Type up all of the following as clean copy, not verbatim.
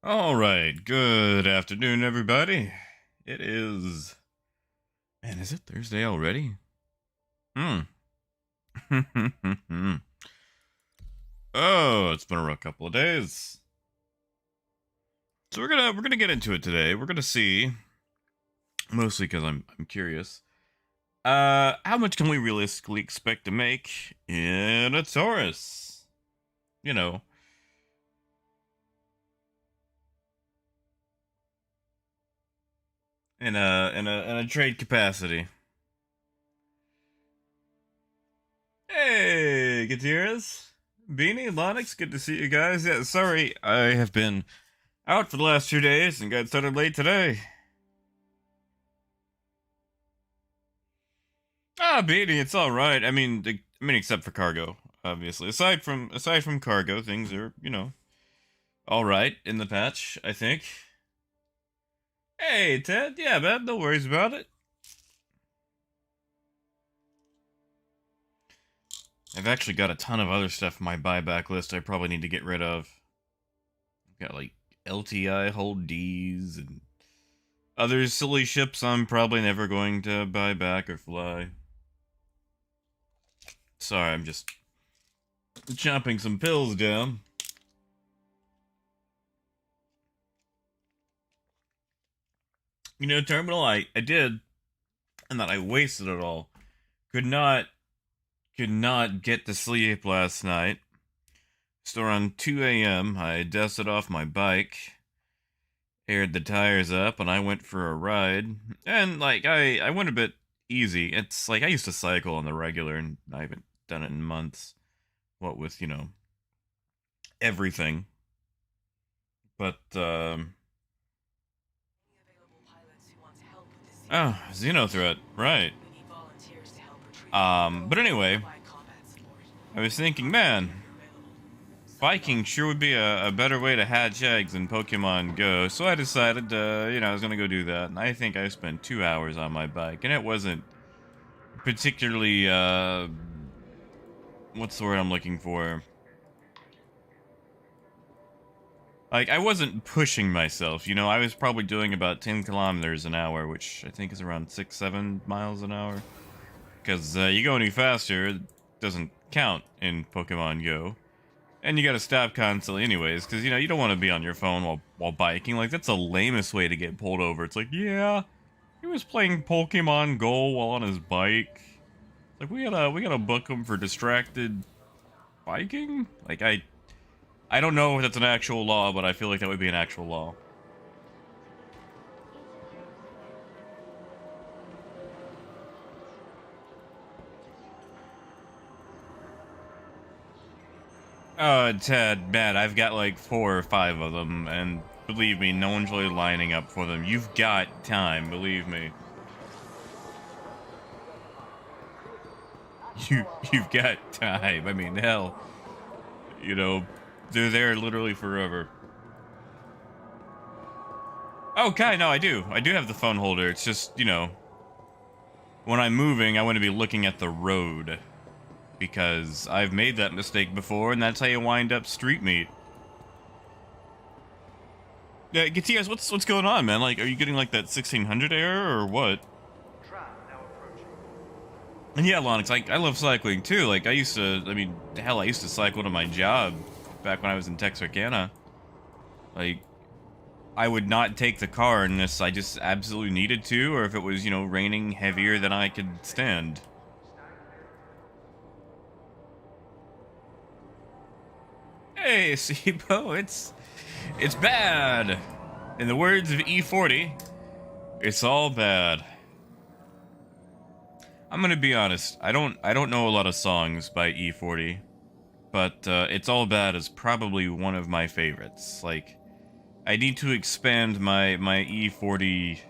All right, good afternoon, everybody. It is. Man, is it Thursday already? Hmm. Oh, it's been a rough couple of days. So we're gonna get into it today. We're gonna see, mostly because I'm curious. How much can we realistically expect to make in a Taurus? You know, in a trade capacity. Hey, Gutierrez, Beanie, Lonix, good to see you guys. Yeah, sorry, I have been out for the last 2 days and got started late today. Ah, Beanie, it's all right. I mean, except for cargo, obviously. Aside from cargo, things are all right in the patch. I think. Hey, Ted. Yeah, man, no worries about it. I've actually got a ton of other stuff in my buyback list I probably need to get rid of. I've got like LTI hold D's and other silly ships I'm probably never going to buy back or fly. Sorry, I'm just chomping some pills down. Terminal, I did, and that I wasted it all. Could not, could not get to sleep last night. So around 2 a.m., I dusted off my bike, aired the tires up, and I went for a ride. And, like, I went a bit easy. It's like I used to cycle on the regular, and I haven't done it in months. What with, everything. But, oh, Xenothreat, right. But anyway, I was thinking, man, biking sure would be a better way to hatch eggs in Pokemon Go, so I decided, I was gonna go do that, and I think I spent 2 hours on my bike, and it wasn't particularly, what's the word I'm looking for? Like, I wasn't pushing myself, I was probably doing about 10 kilometers an hour, which I think is around 6, 7 miles an hour. Because you go any faster, it doesn't count in Pokemon Go. And you gotta stop constantly anyways, because, you don't want to be on your phone while biking. Like, that's the lamest way to get pulled over. It's like, yeah, he was playing Pokemon Go while on his bike. Like, we gotta book him for distracted biking? Like, I don't know if that's an actual law, but I feel like that would be an actual law. Ted, man, I've got like 4 or 5 of them, and believe me, no one's really lining up for them. You've got time, believe me. You've got time. I mean, hell, you know, they're there literally forever. Okay, no, I do. I do have the phone holder. It's just, when I'm moving, I want to be looking at the road because I've made that mistake before, and that's how you wind up street meat. Yeah, Gatias, what's going on, man? Like, are you getting like that 1600 error or what? And yeah, Lonix, I love cycling too. Like, I used to cycle to my job back when I was in Texarkana. Like, I would not take the car unless I just absolutely needed to, or if it was, raining heavier than I could stand. Hey, Sipo, it's bad. In the words of E40, it's all bad. I'm gonna be honest. I don't know a lot of songs by E40, but it's all bad is probably one of my favorites. Like, I need to expand my E40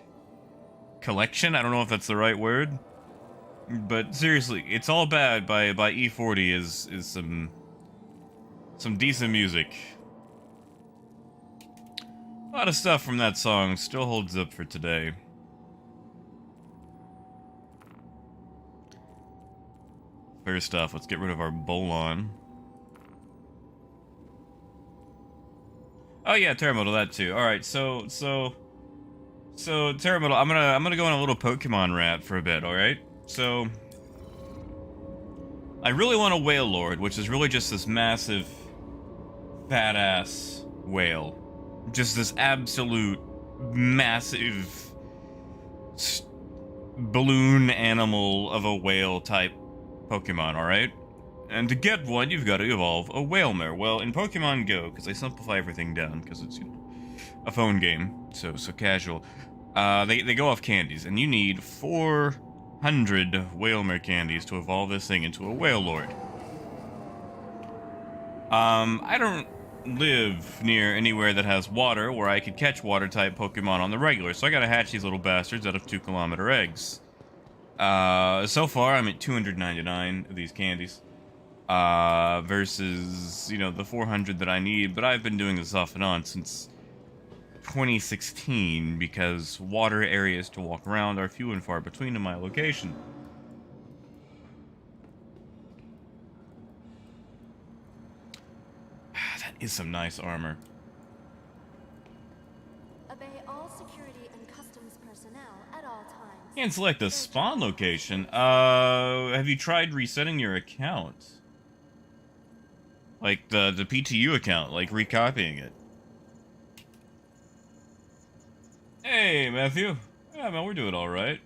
collection. I don't know if that's the right word, but seriously, it's all bad by E40 is some decent music. A lot of stuff from that song still holds up for today. First off, let's get rid of our Bolon. Oh yeah, Terminal, that too. All right, so Terminal, I'm gonna go on a little Pokemon rant for a bit. All right, so I really want a Whale Lord, which is really just this massive, fat ass whale, just this absolute massive balloon animal of a whale type Pokemon. All right. And to get one, you've got to evolve a Whalemare. Well, in Pokemon Go, because I simplify everything down, because it's, you know, a phone game, so casual. They go off candies, and you need 400 Whalemare candies to evolve this thing into a Whale Lord. I don't live near anywhere that has water where I could catch water-type Pokemon on the regular, so I gotta hatch these little bastards out of 2-kilometer eggs. So far, I'm at 299 of these candies. Versus, you know, the 400 that I need, but I've been doing this off and on since 2016 because water areas to walk around are few and far between in my location. That is some nice armor. Obey all security and customs personnel at all times. And select a spawn location. Have you tried resetting your account? Like the PTU account, like recopying it. Hey, Matthew. Yeah, man, we're doing all right.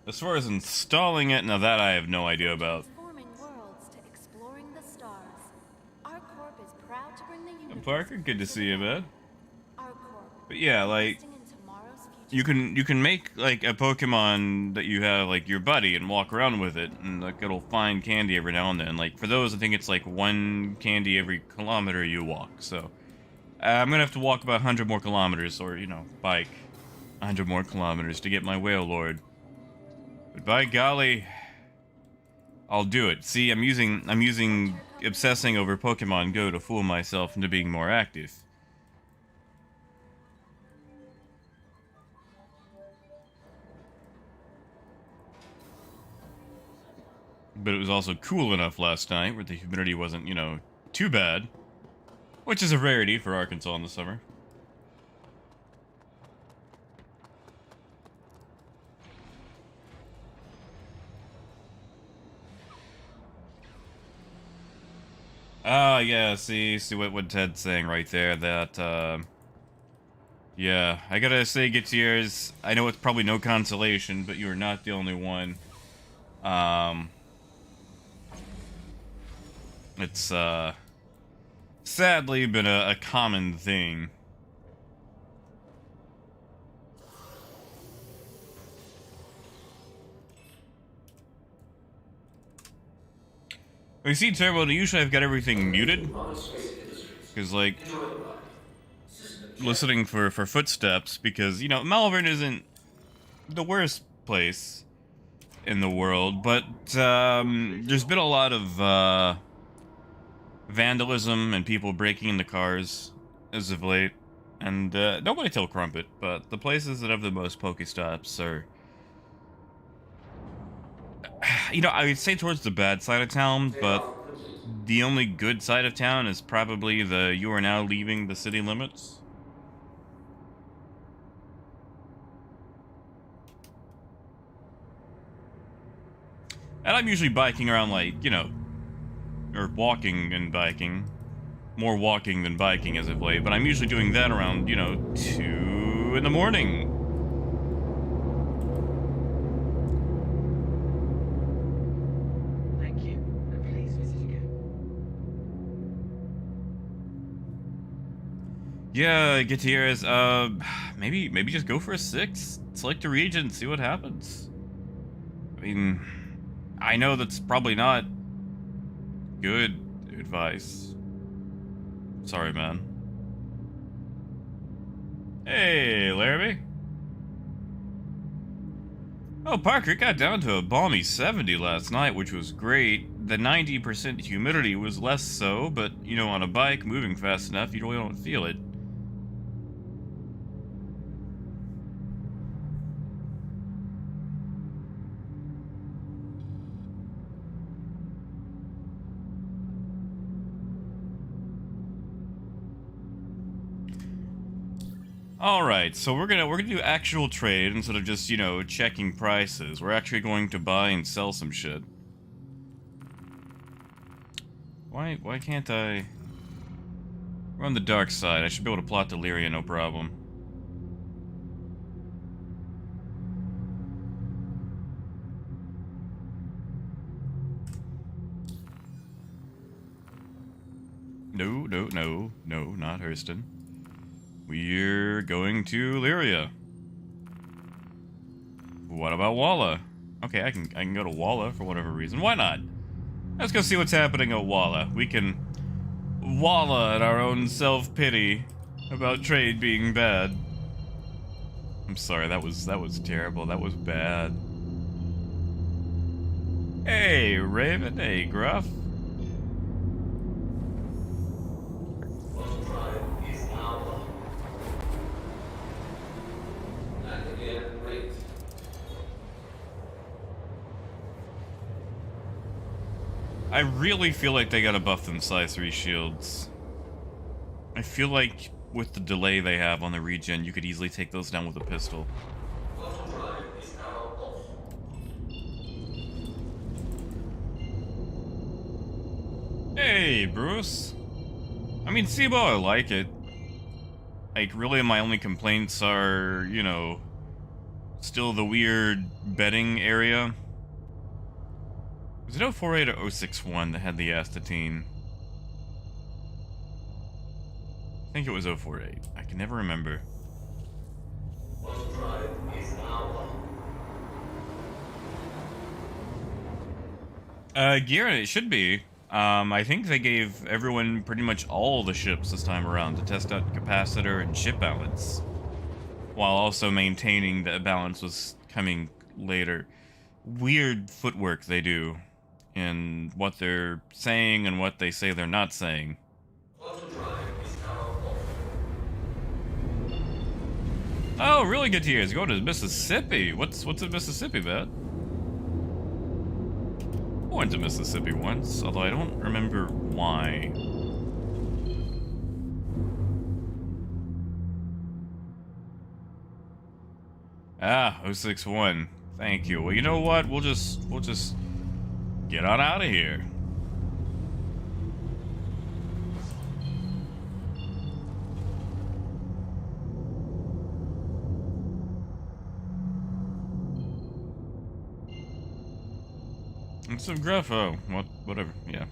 As far as installing it, now that I have no idea about. Transforming worlds to exploring the stars. Our corp is proud to bring the universe. Parker, good to see you, man. Our corp. But yeah, like you can make like a Pokemon that you have like your buddy and walk around with it, and like it'll find candy every now and then. Like for those, I think it's like 1 candy every kilometer you walk. So I'm gonna have to walk about 100 more kilometers, or you know, bike 100 more kilometers to get my Whale Lord. But by golly, I'll do it. See, I'm using obsessing over Pokemon Go to fool myself into being more active. But it was also cool enough last night where the humidity wasn't, you know, too bad. Which is a rarity for Arkansas in the summer. Yeah, see what Ted's saying right there, that, yeah, I gotta say, Gutierrez, I know it's probably no consolation, but you are not the only one. It's, sadly been a common thing. You see, Turbo, usually I've got everything muted. Because, like, listening for footsteps, because, you know, Malvern isn't the worst place in the world, but, there's been a lot of, vandalism and people breaking into cars as of late. And, nobody tell Crumpet, but the places that have the most Pokestops are, you know, I would say towards the bad side of town, but the only good side of town is probably the you are now leaving the city limits. And I'm usually biking around, like, you know, or walking and biking. More walking than biking as of late, but I'm usually doing that around, you know, 2 in the morning. Yeah, Gutierrez, maybe just go for a 6. Select a region, see what happens. I mean, I know that's probably not good advice. Sorry, man. Hey, Laramie. Oh, Parker, it got down to a balmy 70 last night, which was great. The 90% humidity was less so, but, you know, on a bike, moving fast enough, you really don't feel it. Alright, so we're gonna do actual trade instead of just, you know, checking prices. We're actually going to buy and sell some shit. Why can't I... We're on the dark side. I should be able to plot Deliria, no problem. No, no, no, no, not Hurston. We're going to Lyria. What about Walla? Okay, I can go to Walla for whatever reason. Why not? Let's go see what's happening at Walla. We can Walla at our own self-pity about trade being bad. I'm sorry, that was terrible. That was bad. Hey, Raven. Hey, Gruff. I really feel like they gotta buff them size 3 shields. I feel like with the delay they have on the regen, you could easily take those down with a pistol. Hey, Bruce. I mean, Sibo, I like it. Like, really my only complaints are, you know, still the weird betting area. Was it 048 or 061 that had the astatine? I think it was 048. I can never remember. Gear, it should be. I think they gave everyone pretty much all the ships this time around to test out capacitor and ship balance, while also maintaining that balance was coming later. Weird footwork they do in what they're saying and what they say they're not saying. Oh, really good years. Go to Mississippi. What's in Mississippi, bet? I went to Mississippi once, although I don't remember why. Ah, 061. Thank you. Well, you know what? We'll just get on out of here. And some gruff. Oh, whatever. Yeah.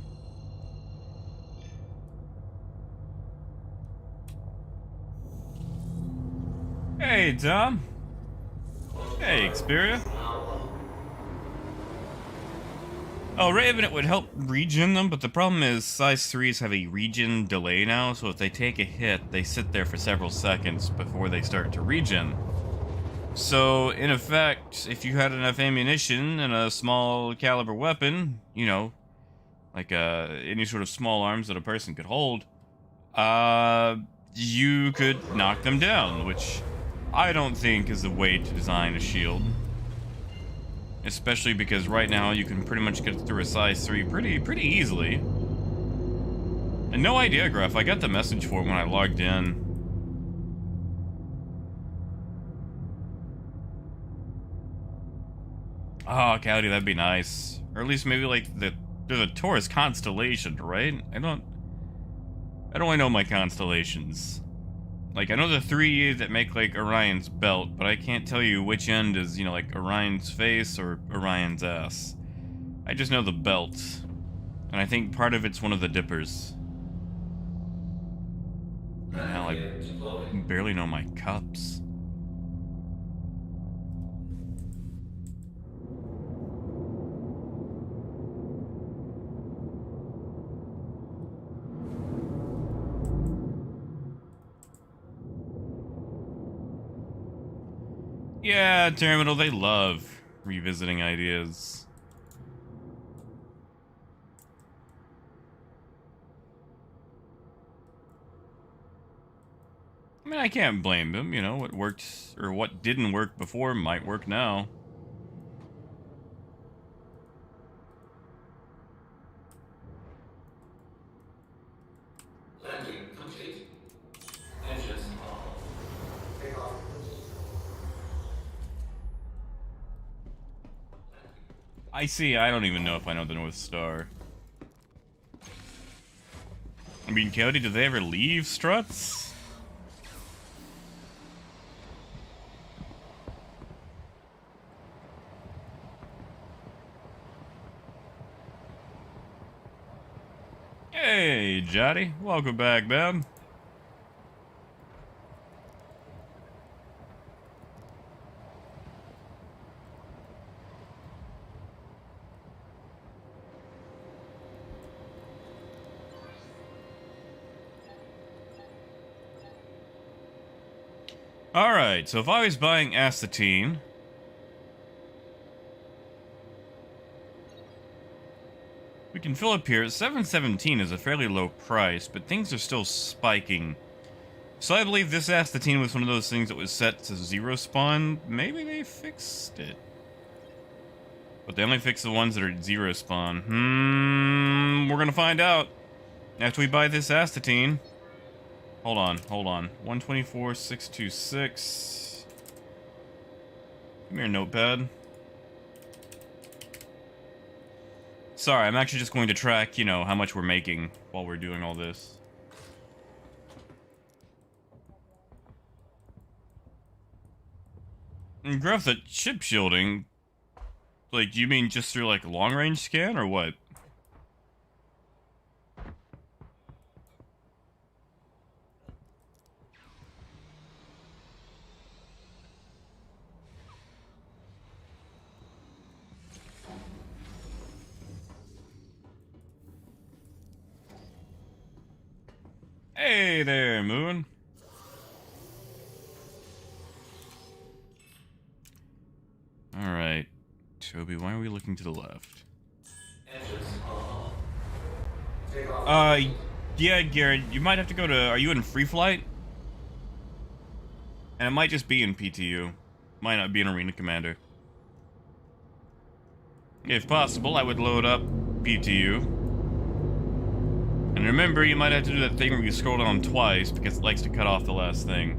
Hey, Tom. Hey, Xperia. Oh, Raven, it would help regen them, but the problem is size 3s have a regen delay now, so if they take a hit, they sit there for several seconds before they start to regen. So, in effect, if you had enough ammunition and a small caliber weapon, you know, like any sort of small arms that a person could hold, you could knock them down, which I don't think is the way to design a shield. Especially because right now you can pretty much get through a size 3 pretty easily. And no idea, Gruff, I got the message for it when I logged in. Oh, Cowdy, that'd be nice. Or at least maybe like there's a Taurus constellation, right? I don't really know my constellations. Like, I know the 3 that make, like, Orion's belt, but I can't tell you which end is, you know, like, Orion's face or Orion's ass. I just know the belt. And I think part of it's one of the dippers. And hell, I barely know my cups. Yeah, Terminal, they love revisiting ideas. I mean, I can't blame them, you know, what worked, or what didn't work before might work now. Landing complete. Engines on. I see. I don't even know if I know the North Star. I mean, Cody, did they ever leave Struts? Hey, Jotty. Welcome back, man. Alright, so if I was buying acetine... we can fill up here. 717 is a fairly low price, but things are still spiking. So I believe this acetine was one of those things that was set to 0 spawn. Maybe they fixed it. But they only fixed the ones that are at 0 spawn. We're gonna find out after we buy this acetine. Hold on. 124,626. Give me your notepad. Sorry, I'm actually just going to track, you know, how much we're making while we're doing all this. And Gruff, that chip shielding, like, you mean just through, like, long-range scan, or what? Hey there, Moon. Alright. Toby, why are we looking to the left? Yeah, Garrett, you might have to go to... Are you in free flight? And it might just be in PTU. Might not be an arena commander. If possible, I would load up PTU. And remember, you might have to do that thing where you scroll down twice, because it likes to cut off the last thing.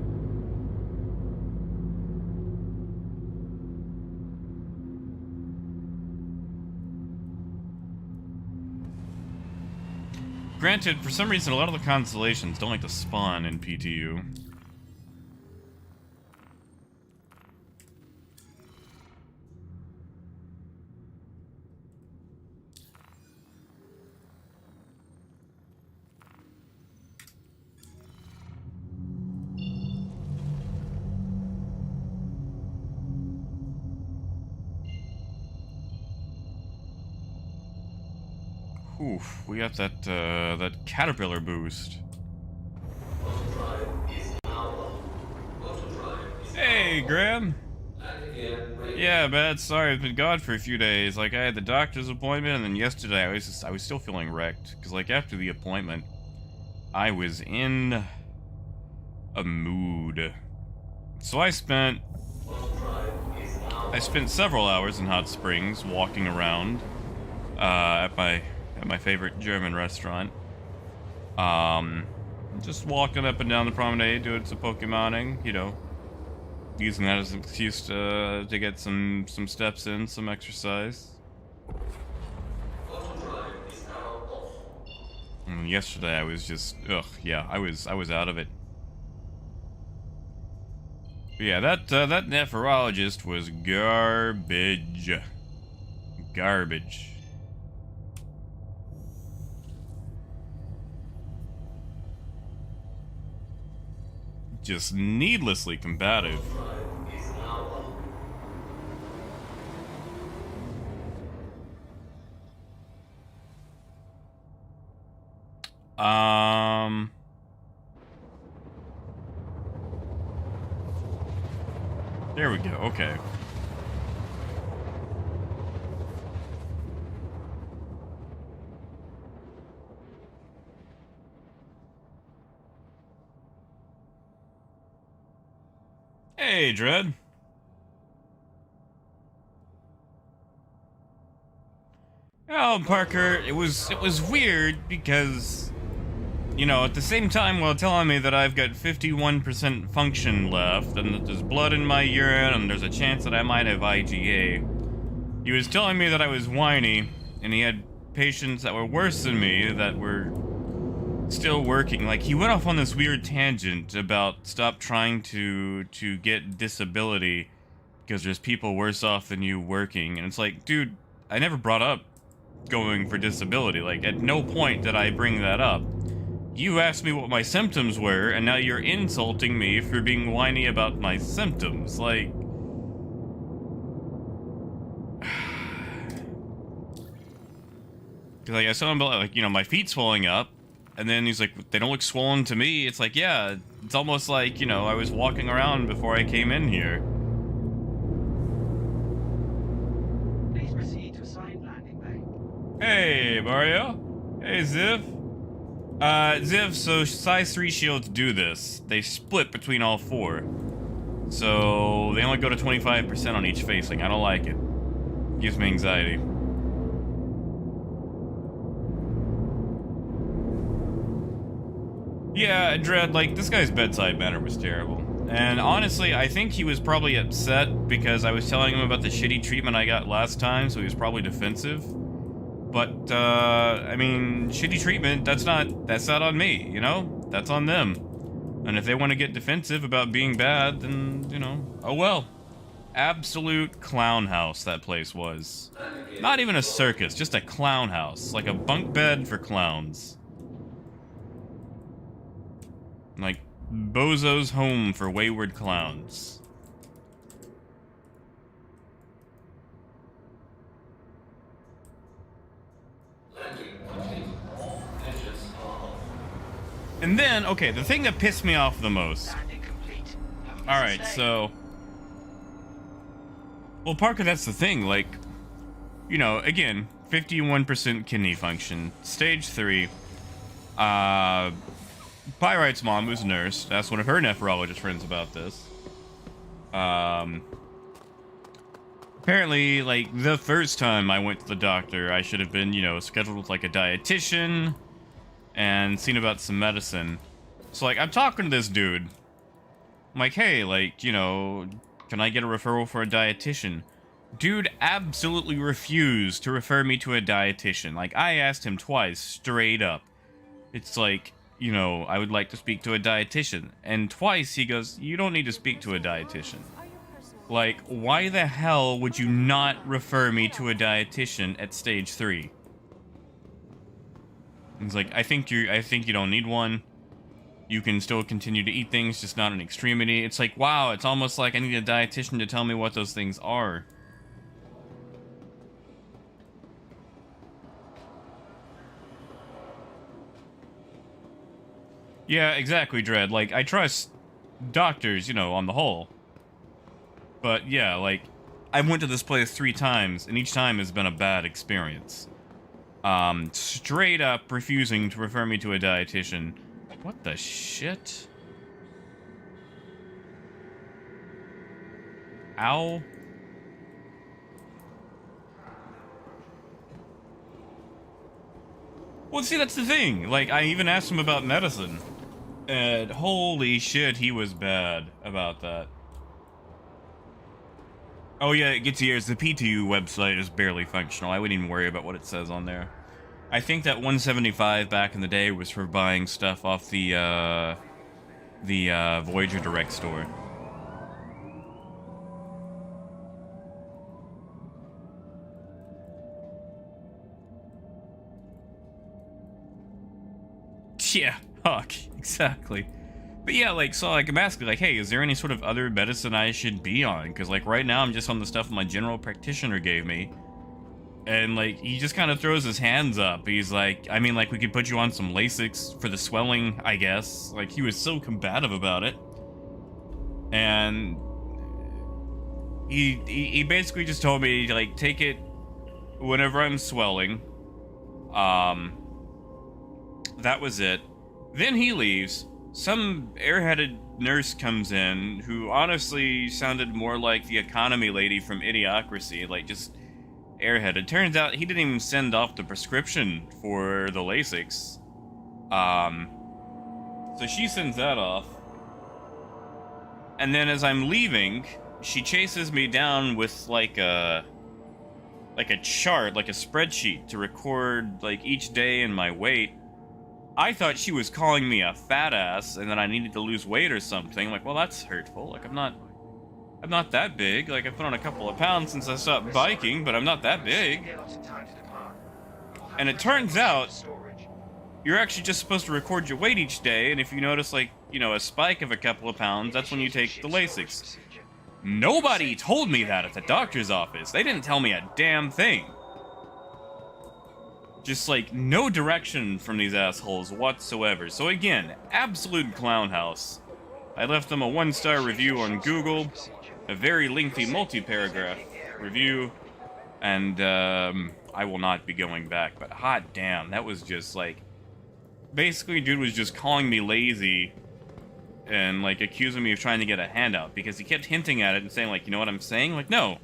Granted, for some reason, a lot of the constellations don't like to spawn in PTU. Oof, we got that, that caterpillar boost. Hey, Graham! Yeah, man, sorry, I've been gone for a few days. Like, I had the doctor's appointment, and then yesterday I was still feeling wrecked. Because, like, after the appointment, I was in a mood. So I spent several hours in Hot Springs walking around, at my favorite German restaurant. Just walking up and down the promenade, doing some Pokemoning, you know, using that as an excuse to get some steps in, some exercise. And yesterday I was just, yeah, I was out of it. But yeah, that nephrologist was garbage. Garbage. Just needlessly combative. There we go, okay. Hey, Dread. Oh, Parker, it was weird because, you know, at the same time while telling me that I've got 51% function left and that there's blood in my urine and there's a chance that I might have IgA, He was telling me that I was whiny, and he had patients that were worse than me that were still working. Like, he went off on this weird tangent about stop trying to get disability because there's people worse off than you working. And it's like, dude, I never brought up going for disability. Like, at no point did I bring that up. You asked me what my symptoms were, and now you're insulting me for being whiny about my symptoms. Like... Because like, I saw him, like, you know, my feet swelling up, and then he's like, they don't look swollen to me. It's like, yeah, it's almost like, you know, I was walking around before I came in here. Please proceed to assigned landing bay. Hey, Mario. Hey, Ziv. Ziv, so size 3 shields do this. They split between all 4. So, they only go to 25% on each facing. I don't like it. Gives me anxiety. Yeah, Dread, like, this guy's bedside manner was terrible. And honestly, I think he was probably upset because I was telling him about the shitty treatment I got last time, so he was probably defensive. But, I mean, shitty treatment, that's not on me, you know? That's on them. And if they want to get defensive about being bad, then, you know, oh well. Absolute clown house that place was. Not even a circus, just a clown house. Like a bunk bed for clowns. Like, Bozo's home for wayward clowns. And then, okay, the thing that pissed me off the most. Alright, so... Well, Parker, that's the thing, like... You know, again, 51% kidney function. Stage 3. Pyrite's mom, who's a nurse, asked one of her nephrologist friends about this. Apparently, like, the first time I went to the doctor, I should have been, you know, scheduled with, like, a dietitian and seen about some medicine. So, like, I'm talking to this dude. I'm like, hey, like, you know, can I get a referral for a dietitian? Dude absolutely refused to refer me to a dietitian. Like, I asked him twice, straight up. It's like, you know, I would like to speak to a dietitian. And twice he goes, you don't need to speak to a dietitian. Like, why the hell would you not refer me to a dietitian at stage 3? He's like, I think you don't need one. You can still continue to eat things, just not an extremity. It's like, wow, it's almost like I need a dietitian to tell me what those things are. Yeah, exactly, Dread. Like, I trust doctors, you know, on the whole. But yeah, like, I went to this place 3 times, and each time has been a bad experience. Straight up refusing to refer me to a dietitian. What the shit? Ow. Well, see, that's the thing. Like, I even asked him about medicine. And holy shit, he was bad about that. Oh yeah, it gets years. The PTU website is barely functional. I wouldn't even worry about what it says on there. I think that 175 back in the day was for buying stuff off the Voyager Direct store. Yeah, Huck, exactly. But yeah, like, so, like, I'm asking, like, hey, is there any sort of other medicine I should be on? Because, like, right now I'm just on the stuff my general practitioner gave me. And, like, he just kind of throws his hands up. He's like, I mean, like, we could put you on some Lasix for the swelling, I guess. Like, he was so combative about it. And he basically just told me, like, take it whenever I'm swelling. That was it. Then he leaves. Some airheaded nurse comes in who honestly sounded more like the economy lady from Idiocracy, like just airheaded. Turns out he didn't even send off the prescription for the Lasix. So she sends that off. And then as I'm leaving, she chases me down with like a like a chart, like a spreadsheet to record like each day and my weight. I thought she was calling me a fat ass and that I needed to lose weight or something. Like, well, that's hurtful. Like, I'm not that big. Like, I put on a couple of pounds since I stopped biking, but I'm not that big. And it turns out you're actually just supposed to record your weight each day, and if you notice, like, you know, a spike of a couple of pounds, that's when you take the Lasix. Nobody told me that at the doctor's office. They didn't tell me a damn thing. Just, like, no direction from these assholes whatsoever. So again, absolute clown house. I left them a 1-star review on Google, a very lengthy multi-paragraph review, and I will not be going back. But hot damn, that was just, like... Basically, dude was just calling me lazy and, like, accusing me of trying to get a handout because he kept hinting at it and saying, like, you know what I'm saying? Like, no,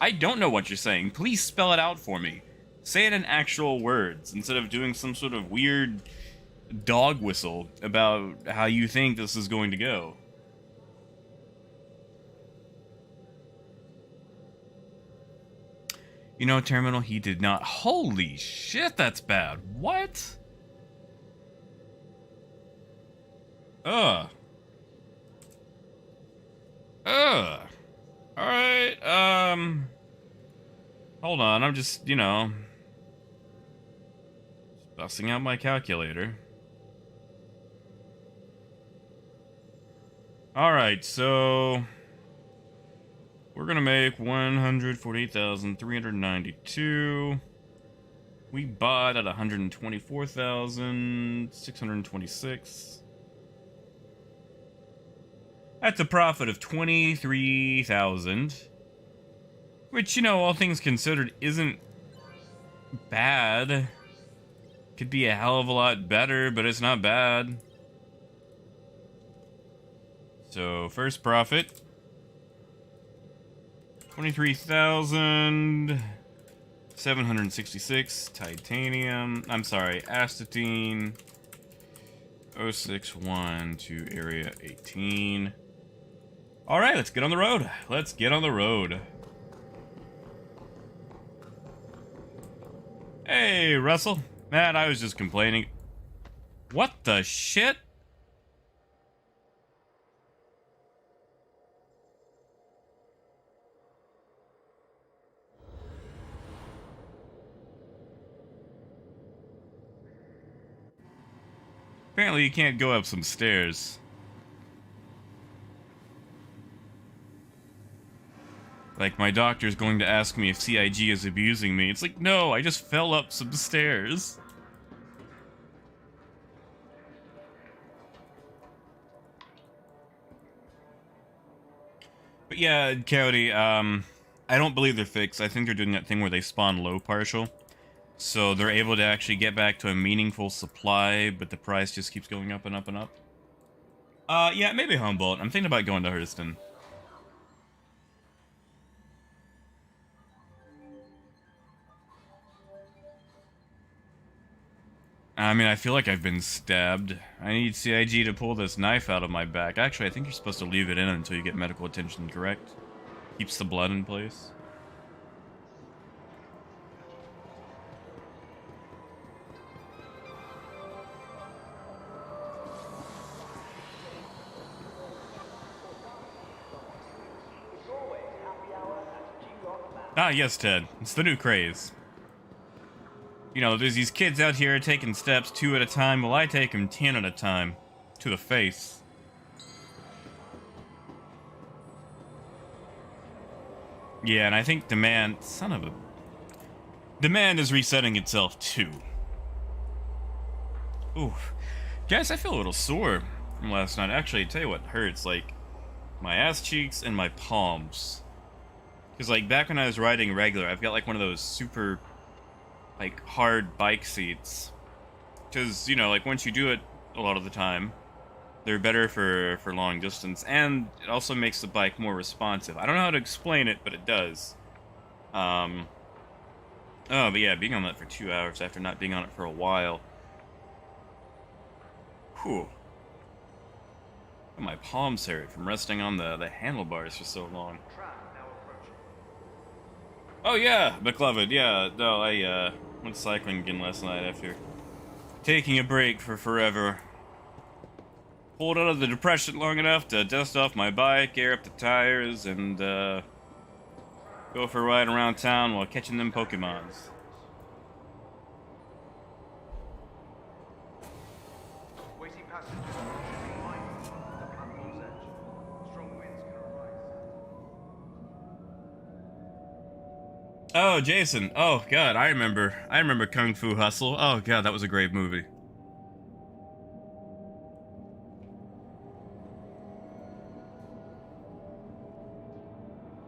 I don't know what you're saying. Please spell it out for me. Say it in actual words instead of doing some sort of weird dog whistle about how you think this is going to go. You know, Terminal, he did not. Holy shit, that's bad. What? Alright, hold on, I'm just, you know, busting out my calculator. Alright, so we're gonna make 148,392. We bought at 124,626. That's a profit of 23,000, which, you know, all things considered, isn't bad. Could be a hell of a lot better, but it's not bad. So, first profit, 23,766 titanium. I'm sorry, astatine. 061 to area 18. All right, let's get on the road. Let's get on the road. Hey, Russell. Man, I was just complaining. What the shit? Apparently you can't go up some stairs. Like, my doctor's going to ask me if CIG is abusing me. It's like, no, I just fell up some stairs. But yeah, Coyote, I don't believe they're fixed. I think they're doing that thing where they spawn low partial. So they're able to actually get back to a meaningful supply, but the price just keeps going up and up and up. Yeah, maybe Humboldt. I'm thinking about going to Hurston. I mean, I feel like I've been stabbed. I need CIG to pull this knife out of my back. Actually, I think you're supposed to leave it in until you get medical attention, correct? Keeps the blood in place. Ah, yes, Ted. It's the new craze. You know, there's these kids out here taking steps 2 at a time. Well, I take them 10 at a time. To the face. Yeah, and I think demand... Son of a... Demand is resetting itself, too. Ooh. Guys, I feel a little sore from last night. Actually, I tell you what hurts. Like, my ass cheeks and my palms. Because, like, back when I was riding regular, I've got, like, one of those super... like, hard bike seats. Because, you know, like, once you do it a lot of the time, they're better for long distance, and it also makes the bike more responsive. I don't know how to explain it, but it does. Oh, but yeah, being on that for 2 hours after not being on it for a while. Whew. My palms hurt from resting on the handlebars for so long. Oh yeah, McLovin, yeah. No, I went cycling again last night after taking a break for forever. Pulled out of the depression long enough to dust off my bike, air up the tires, and go for a ride around town while catching them Pokemons. Waiting passengers should be mindful of the platform's edge. Strong winds can arise. Oh, Jason. Oh God, I remember Kung Fu Hustle. Oh God, that was a great movie.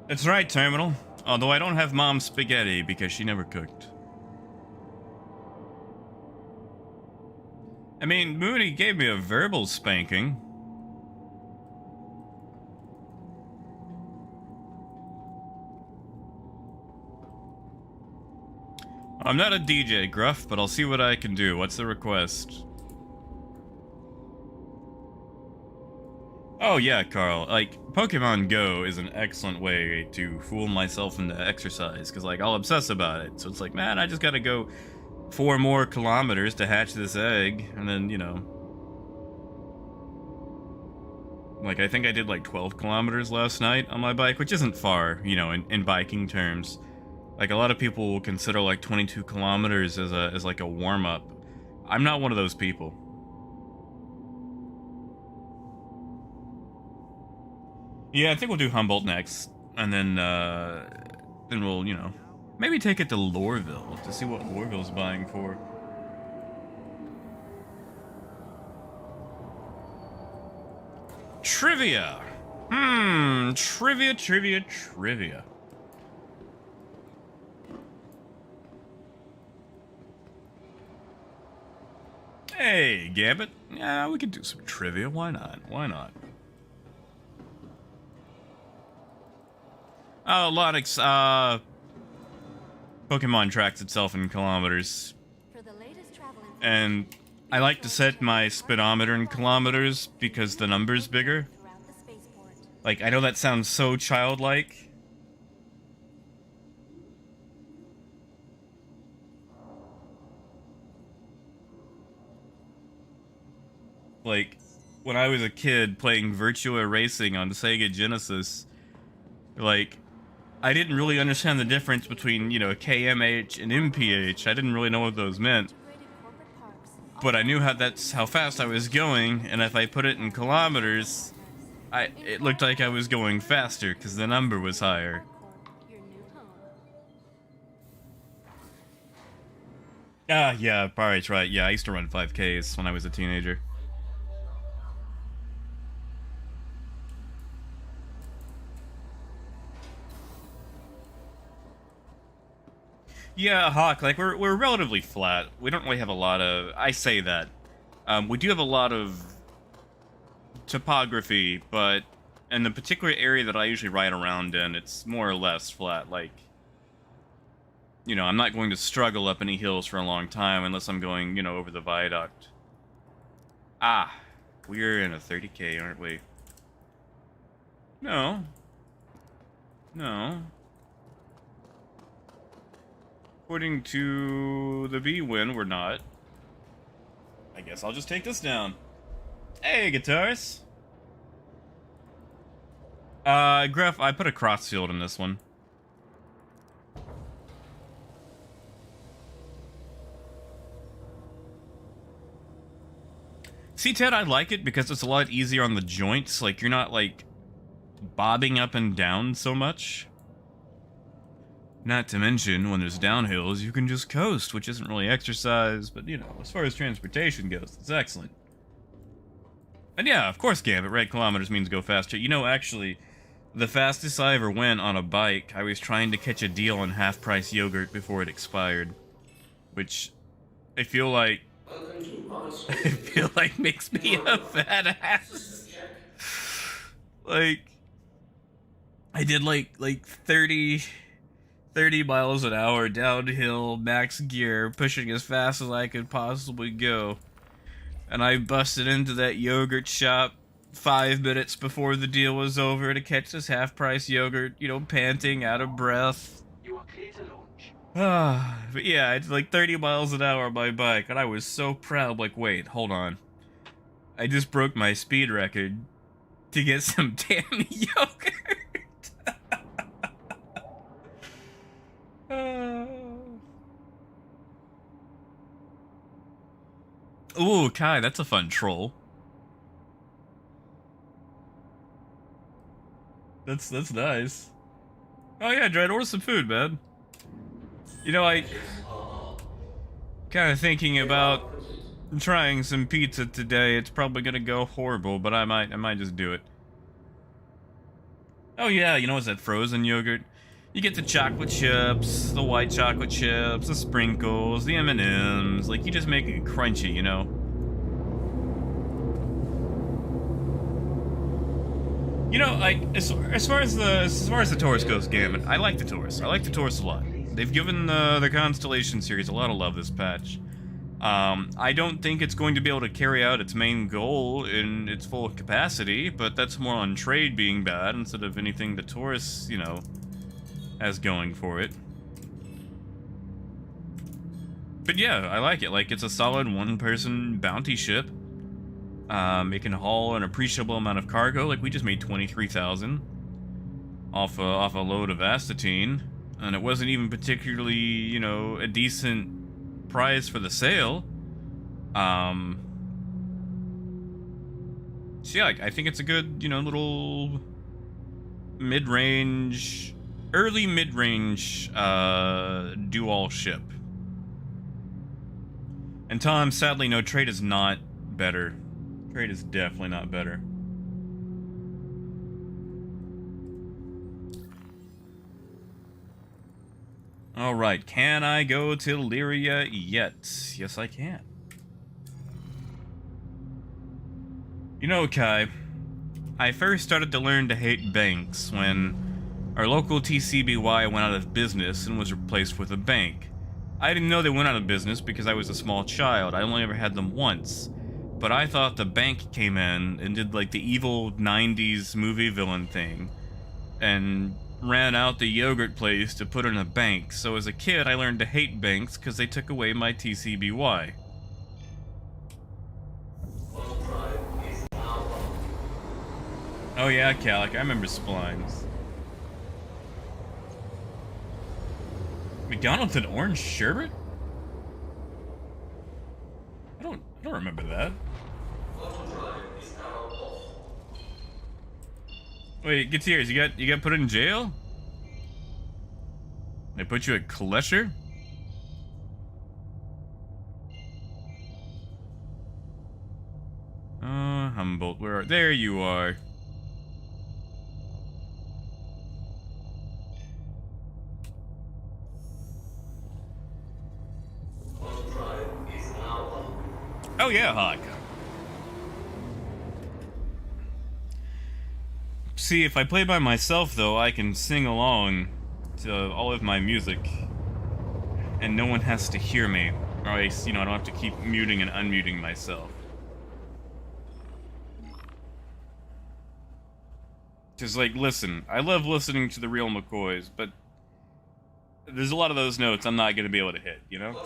That's right, Terminal. Although I don't have Mom's spaghetti because she never cooked. I mean, Mooney gave me a verbal spanking. I'm not a DJ, Gruff, but I'll see what I can do. What's the request? Oh yeah, Carl. Like, Pokemon Go is an excellent way to fool myself into exercise, because, like, I'll obsess about it. So it's like, man, I just gotta go 4 more kilometers to hatch this egg, and then, you know... Like, I think I did, like, 12 kilometers last night on my bike, which isn't far, you know, in biking terms. Like, a lot of people will consider, like, 22 kilometers as like, a warm-up. I'm not one of those people. Yeah, I think we'll do Humboldt next, and then we'll, you know, maybe take it to Lorville to see what Lorville's buying for. Trivia! Trivia. Hey, Gambit. Yeah, we could do some trivia. Why not? Why not? Oh, Lonix, Pokemon tracks itself in kilometers. For the latest travel And I like to set my speedometer in kilometers because the number's bigger. throughout the spaceport. Like, I know that sounds so childlike. Like, when I was a kid playing Virtua Racing on Sega Genesis, like, I didn't really understand the difference between, you know, KMH and MPH. I didn't really know what those meant. Integrated corporate parks. But I knew that's how fast I was going, and if I put it in kilometers, it looked like I was going faster because the number was higher. Your new home. Ah, yeah, Barry's right. Yeah, I used to run 5Ks when I was a teenager. Yeah, Hawk, like, we're relatively flat. We don't really have a lot of... I say that. We do have a lot of topography, but in the particular area that I usually ride around in, it's more or less flat. Like, you know, I'm not going to struggle up any hills for a long time unless I'm going, you know, over the viaduct. Ah, we're in a 30K, aren't we? No. No. According to the B-Win, we're not. I guess I'll just take this down. Hey, guitars. Gruff, I put a crossfield in this one. See, Ted, I like it because it's a lot easier on the joints. Like, you're not, like, bobbing up and down so much. Not to mention, when there's downhills, you can just coast, which isn't really exercise, but, you know, as far as transportation goes, it's excellent. And yeah, of course, Gambit, red kilometers means go faster. You know, actually, the fastest I ever went on a bike, I was trying to catch a deal on half-price yogurt before it expired. Which, I feel like... I feel like makes me a fat ass. Like, I did, like 30 miles an hour downhill, max gear, pushing as fast as I could possibly go. And I busted into that yogurt shop 5 minutes before the deal was over to catch this half-price yogurt, you know, panting, out of breath. You are But yeah, it's like 30 miles an hour on my bike, and I was so proud. Like, wait, hold on. I just broke my speed record to get some damn yogurt. Ooh, Kai, that's a fun troll. That's nice. Oh yeah, Dread, order some food, man. You know, I kind of thinking about trying some pizza today. It's probably gonna go horrible, but I might just do it. Oh yeah, you know what's that frozen yogurt? You get the chocolate chips, the white chocolate chips, the sprinkles, the M&Ms. Like, you just make it crunchy, you know? You know, like, as far as the Taurus goes, Gambit, I like the Taurus. I like the Taurus a lot. They've given the Constellation series a lot of love this patch. I don't think it's going to be able to carry out its main goal in its full capacity, but that's more on trade being bad instead of anything the Taurus, you know, has going for it. But yeah, I like it. Like, it's a solid one-person bounty ship. It can haul an appreciable amount of cargo. Like, we just made 23,000 off a load of astatine, and it wasn't even particularly, you know, a decent price for the sale. So yeah, I think it's a good, you know, little mid-range, early mid-range, do-all ship. And Tom, sadly, no, trade is not better. Trade is definitely not better. Alright, can I go to Lyria yet? Yes, I can. You know, Kai, I first started to learn to hate banks when our local TCBY went out of business and was replaced with a bank. I didn't know they went out of business because I was a small child. I only ever had them once. But I thought the bank came in and did like the evil 90s movie villain thing and ran out the yogurt place to put in a bank. So as a kid, I learned to hate banks because they took away my TCBY. Oh yeah, Calic, I remember splines. McDonald's and orange sherbet? I don't remember that. Wait, get tears. You got put in jail? They put you at Klesher? Humboldt, where are... There you are. Oh yeah, Hawk. See, if I play by myself, though, I can sing along to all of my music, and no one has to hear me, or else, you know, I don't have to keep muting and unmuting myself. Just like, listen, I love listening to the real McCoys, but there's a lot of those notes I'm not going to be able to hit, you know?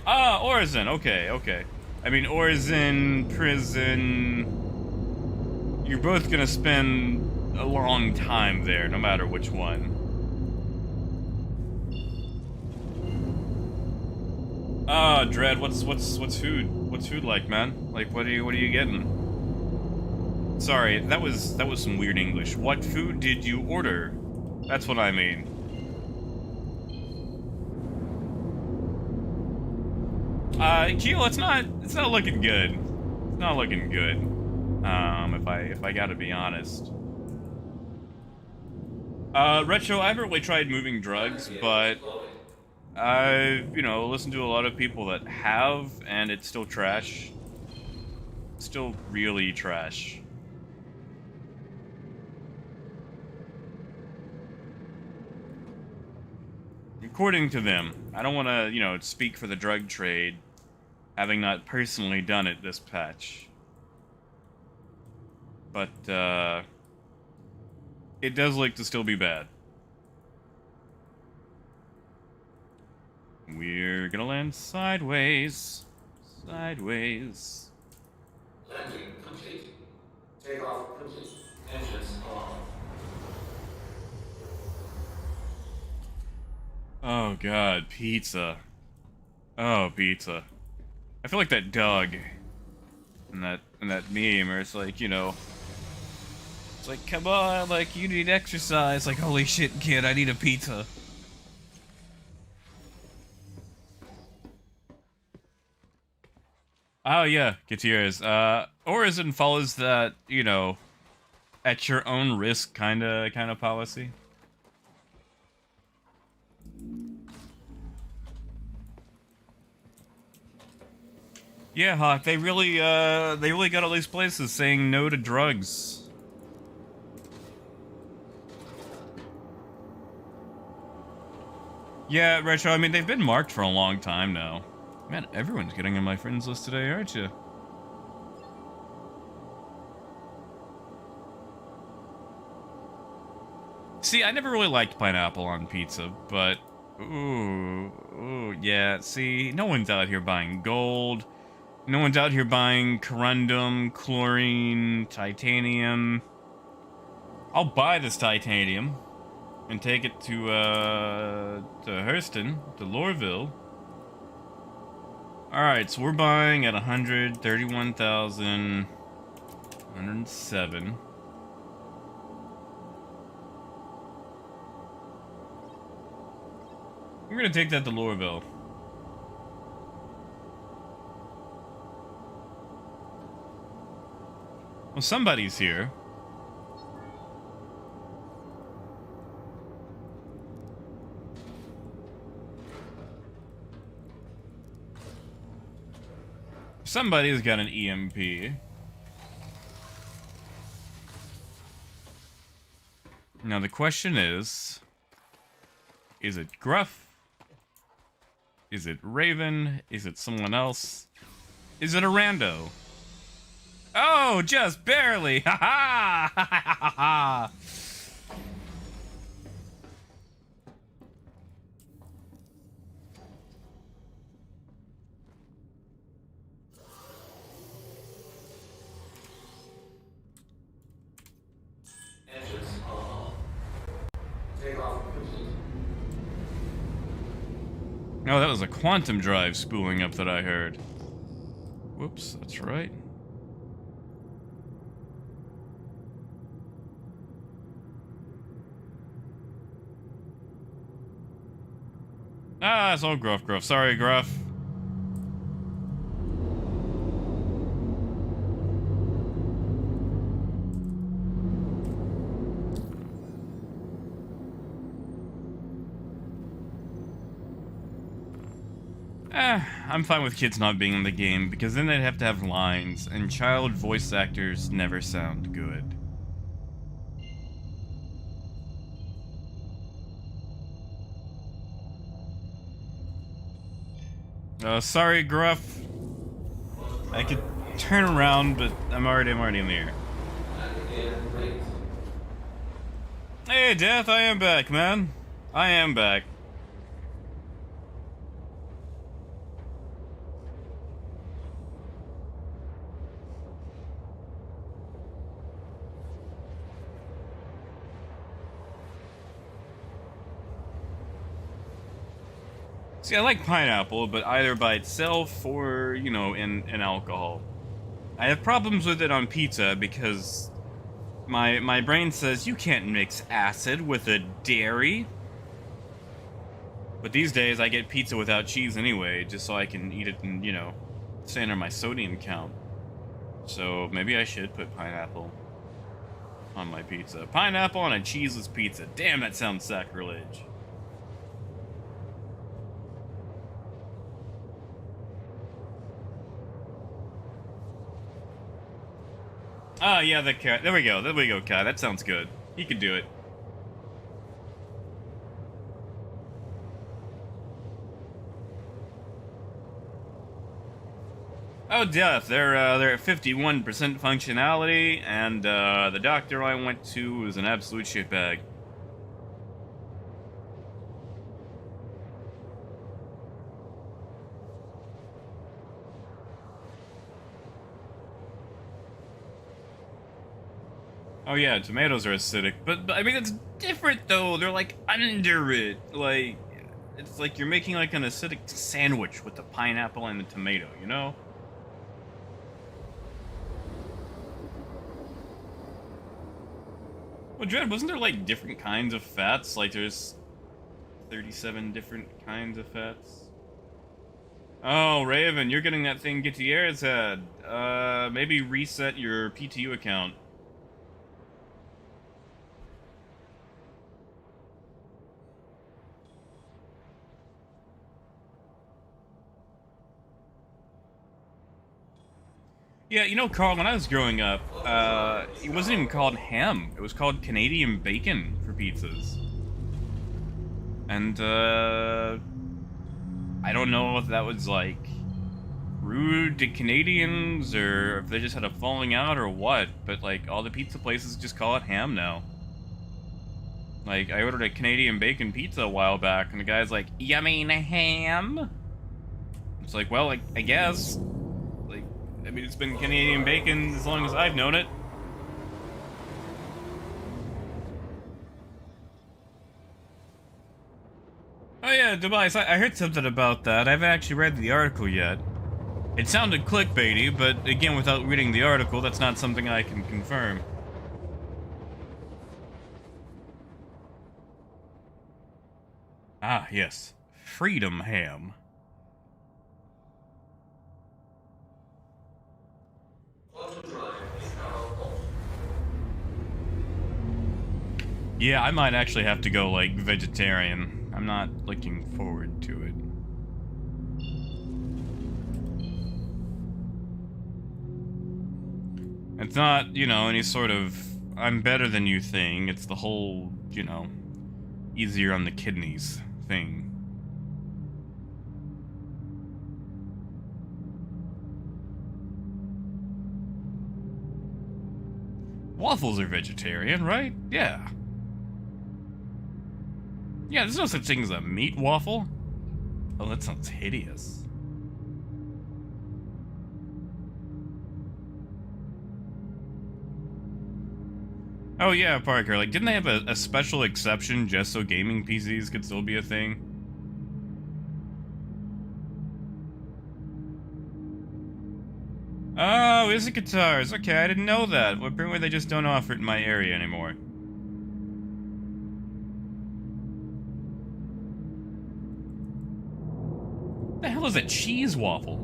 Ah, Orison, okay. I mean, Orison, prison... You're both gonna spend a long time there, no matter which one. Ah, Dread, what's food? What's food like, man? Like, what are you getting? Sorry, that was some weird English. What food did you order? That's what I mean. Keel, it's not looking good. It's not looking good. If I gotta be honest. Retro, I haven't really tried moving drugs, but I've, you know, listened to a lot of people that have, and it's still trash. Still really trash. According to them. I don't want to, you know, speak for the drug trade, having not personally done it this patch. But, it does look to still be bad. We're gonna land sideways. Sideways. Landing complete. Takeoff complete. Engines off. Oh god, pizza. Oh, pizza. I feel like that dog in that meme where it's like, you know, it's like, come on, like, you need exercise. Like, holy shit, kid, I need a pizza. Oh yeah, Gutierrez. Horizon follows that, you know, at your own risk kind of policy. Yeah, Hawk, they really got all these places saying no to drugs. Yeah, Retro, I mean, they've been marked for a long time now. Man, everyone's getting on my friends list today, aren't you? See, I never really liked pineapple on pizza, but... Ooh, yeah, see, no one's out here buying gold. No one's out here buying corundum, chlorine, titanium. I'll buy this titanium and take it to Hurston, to Lorville. Alright, so we're buying at 131,107. We're gonna take that to Lorville. Well, somebody's here. Somebody's got an EMP. Now the question is it Gruff? Is it Raven? Is it someone else? Is it a rando? Oh, just barely! Ha ha! Ha ha ha! Engines off. Takeoff complete. No, that was a quantum drive spooling up that I heard. Whoops, that's right. Ah, it's all Gruff. Sorry, Gruff. I'm fine with kids not being in the game, because then they'd have to have lines, and child voice actors never sound good. Sorry, Gruff. I could turn around, but I'm already in the air. Hey, Death, I am back, man. I am back. See, I like pineapple, but either by itself or, you know, in alcohol. I have problems with it on pizza because my brain says you can't mix acid with a dairy. But these days I get pizza without cheese anyway, just so I can eat it and, you know, stay under my sodium count. So maybe I should put pineapple on my pizza. Pineapple on a cheeseless pizza. Damn, that sounds sacrilege. Oh, yeah, the cat. There we go, Cat. That sounds good. He can do it. Oh, death. They're at 51% functionality, and the doctor I went to was an absolute shitbag. Oh yeah, tomatoes are acidic, but I mean it's different though. They're like under it, like it's like you're making like an acidic sandwich with the pineapple and the tomato, you know? Well, Dread, wasn't there like different kinds of fats? Like there's 37 different kinds of fats. Oh, Raven, you're getting that thing Gutierrez head. Maybe reset your PTU account. Yeah, you know, Carl, when I was growing up, it wasn't even called ham. It was called Canadian bacon for pizzas. And, I don't know if that was, like, rude to Canadians, or if they just had a falling out, or what, but, like, all the pizza places just call it ham now. Like, I ordered a Canadian bacon pizza a while back, and the guy's like, "You mean ham?" It's like, well, like, I guess. I mean, it's been Canadian bacon as long as I've known it. Oh yeah, Tobias, I heard something about that. I haven't actually read the article yet. It sounded clickbaity, but again, without reading the article, that's not something I can confirm. Ah, yes. Freedom ham. Yeah, I might actually have to go, like, vegetarian. I'm not looking forward to it. It's not, you know, any sort of I'm better than you thing. It's the whole, you know, easier on the kidneys thing. Waffles are vegetarian, right? Yeah. Yeah, there's no such thing as a meat waffle. Oh, that sounds hideous. Oh yeah, Parker, like, didn't they have a special exception just so gaming PCs could still be a thing? Oh, is it guitars? Okay, I didn't know that. Well, apparently they just don't offer it in my area anymore. What the hell is a cheese waffle?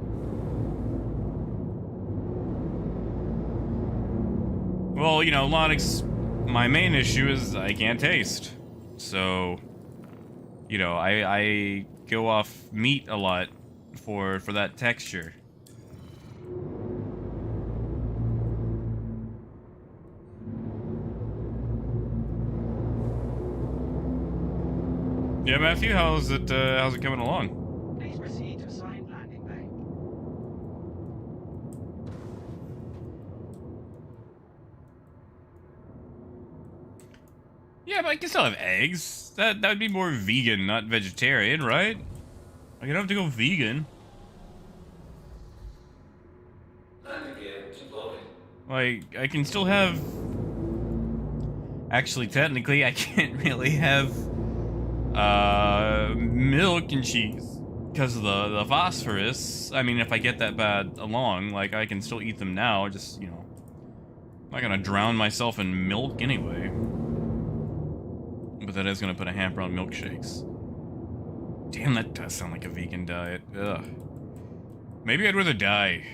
Well, you know, Lonix, my main issue is I can't taste. So, you know, I go off meat a lot for that texture. Yeah, Matthew, how's it coming along? Please proceed to assigned landing bay. Yeah, but I can still have eggs. That would be more vegan, not vegetarian, right? I don't have to go vegan. Landing gear deployed. Like, I can still have... Actually, technically, I can't really have... milk and cheese. Because of the phosphorus. I mean, if I get that bad along, like, I can still eat them now, just, you know... I'm not gonna drown myself in milk anyway. But that is gonna put a hamper on milkshakes. Damn, that does sound like a vegan diet. Ugh. Maybe I'd rather die.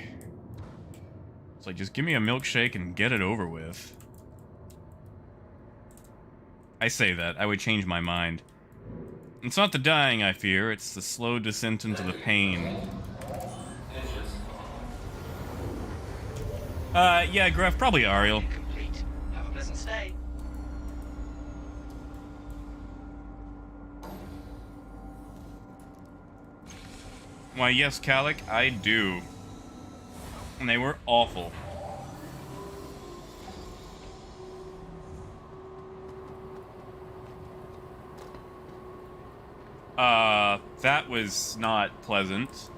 It's like, just give me a milkshake and get it over with. I say that, I would change my mind. It's not the dying I fear, it's the slow descent into the pain. Yeah, Graf, probably Ariel. Complete. Have a pleasant stay. Why, yes, Calic, I do. And they were awful. That was not pleasant.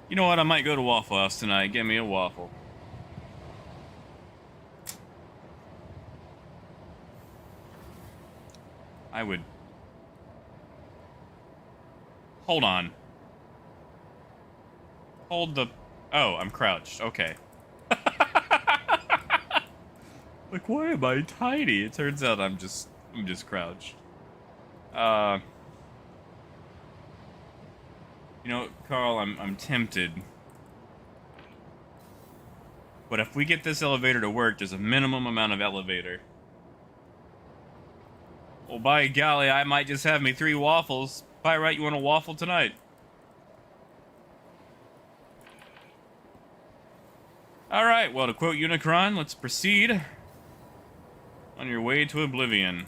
You know what? I might go to Waffle House tonight. Get me a waffle. I would... Hold on. Hold the... Oh, I'm crouched. Okay. Like, why am I tiny? It turns out I'm just crouched. You know, Carl, I'm tempted. But if we get this elevator to work, there's a minimum amount of elevator. Well, by golly, I might just have me 3 waffles. By right, you want a waffle tonight? Alright, well, to quote Unicron, let's proceed. On your way to oblivion.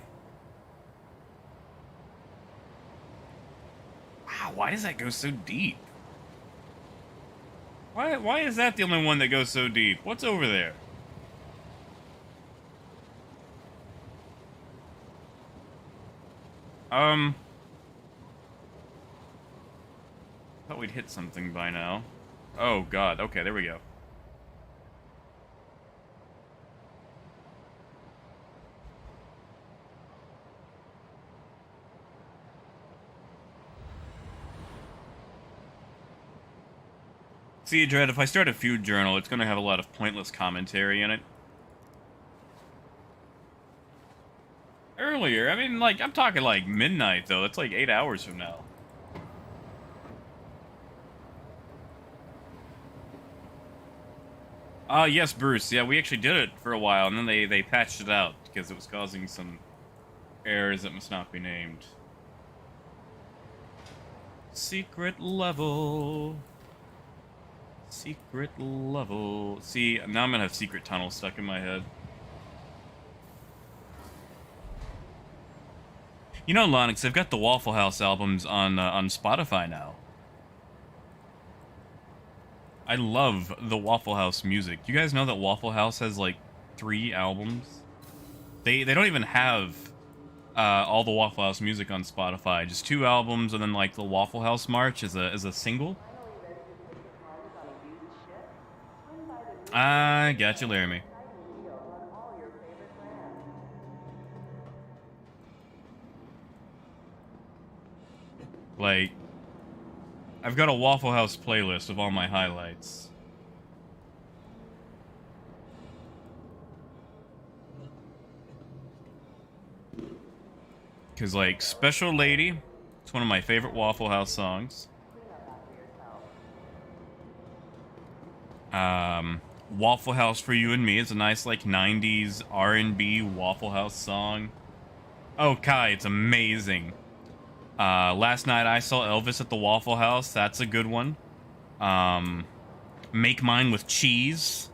Wow, why does that go so deep? Why is that the only one that goes so deep? What's over there? Thought we'd hit something by now. Oh god, okay, there we go. See, Dread, if I start a feud journal, it's gonna have a lot of pointless commentary in it. Earlier, I mean, like, I'm talking like midnight, though. That's like 8 hours from now. Yes, Bruce. Yeah, we actually did it for a while, and then they patched it out because it was causing some errors that must not be named. Secret level. Secret level. See, now I'm gonna have secret tunnel stuck in my head. You know, Lonix, they've got the Waffle House albums on Spotify now. I love the Waffle House music. You guys know that Waffle House has like 3 albums? They don't even have all the Waffle House music on Spotify. Just 2 albums, and then like the Waffle House March is a single. I got you, Laramie. Like, I've got a Waffle House playlist of all my highlights. Because, like, Special Lady, it's one of my favorite Waffle House songs. Waffle House for You and Me is a nice, like, 90s R&B Waffle House song. Oh, Kai, it's amazing. Last night I saw Elvis at the Waffle House. That's a good one. Make Mine with Cheese.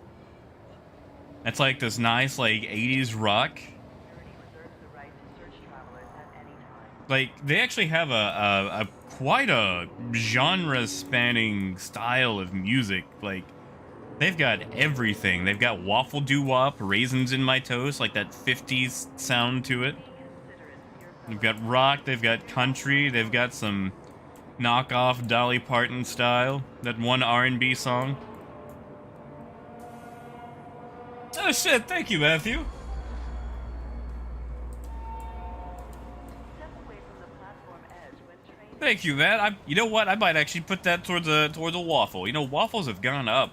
That's like this nice, like, 80s rock. Like, they actually have a quite a genre-spanning style of music. Like, they've got everything. They've got waffle doo-wop, raisins in my toast, like that 50s sound to it. They've got rock, they've got country, they've got some knockoff Dolly Parton style. That one R&B song. Oh shit, thank you, Matthew. Thank you, Matt. You know what? I might actually put that towards a waffle. You know, waffles have gone up.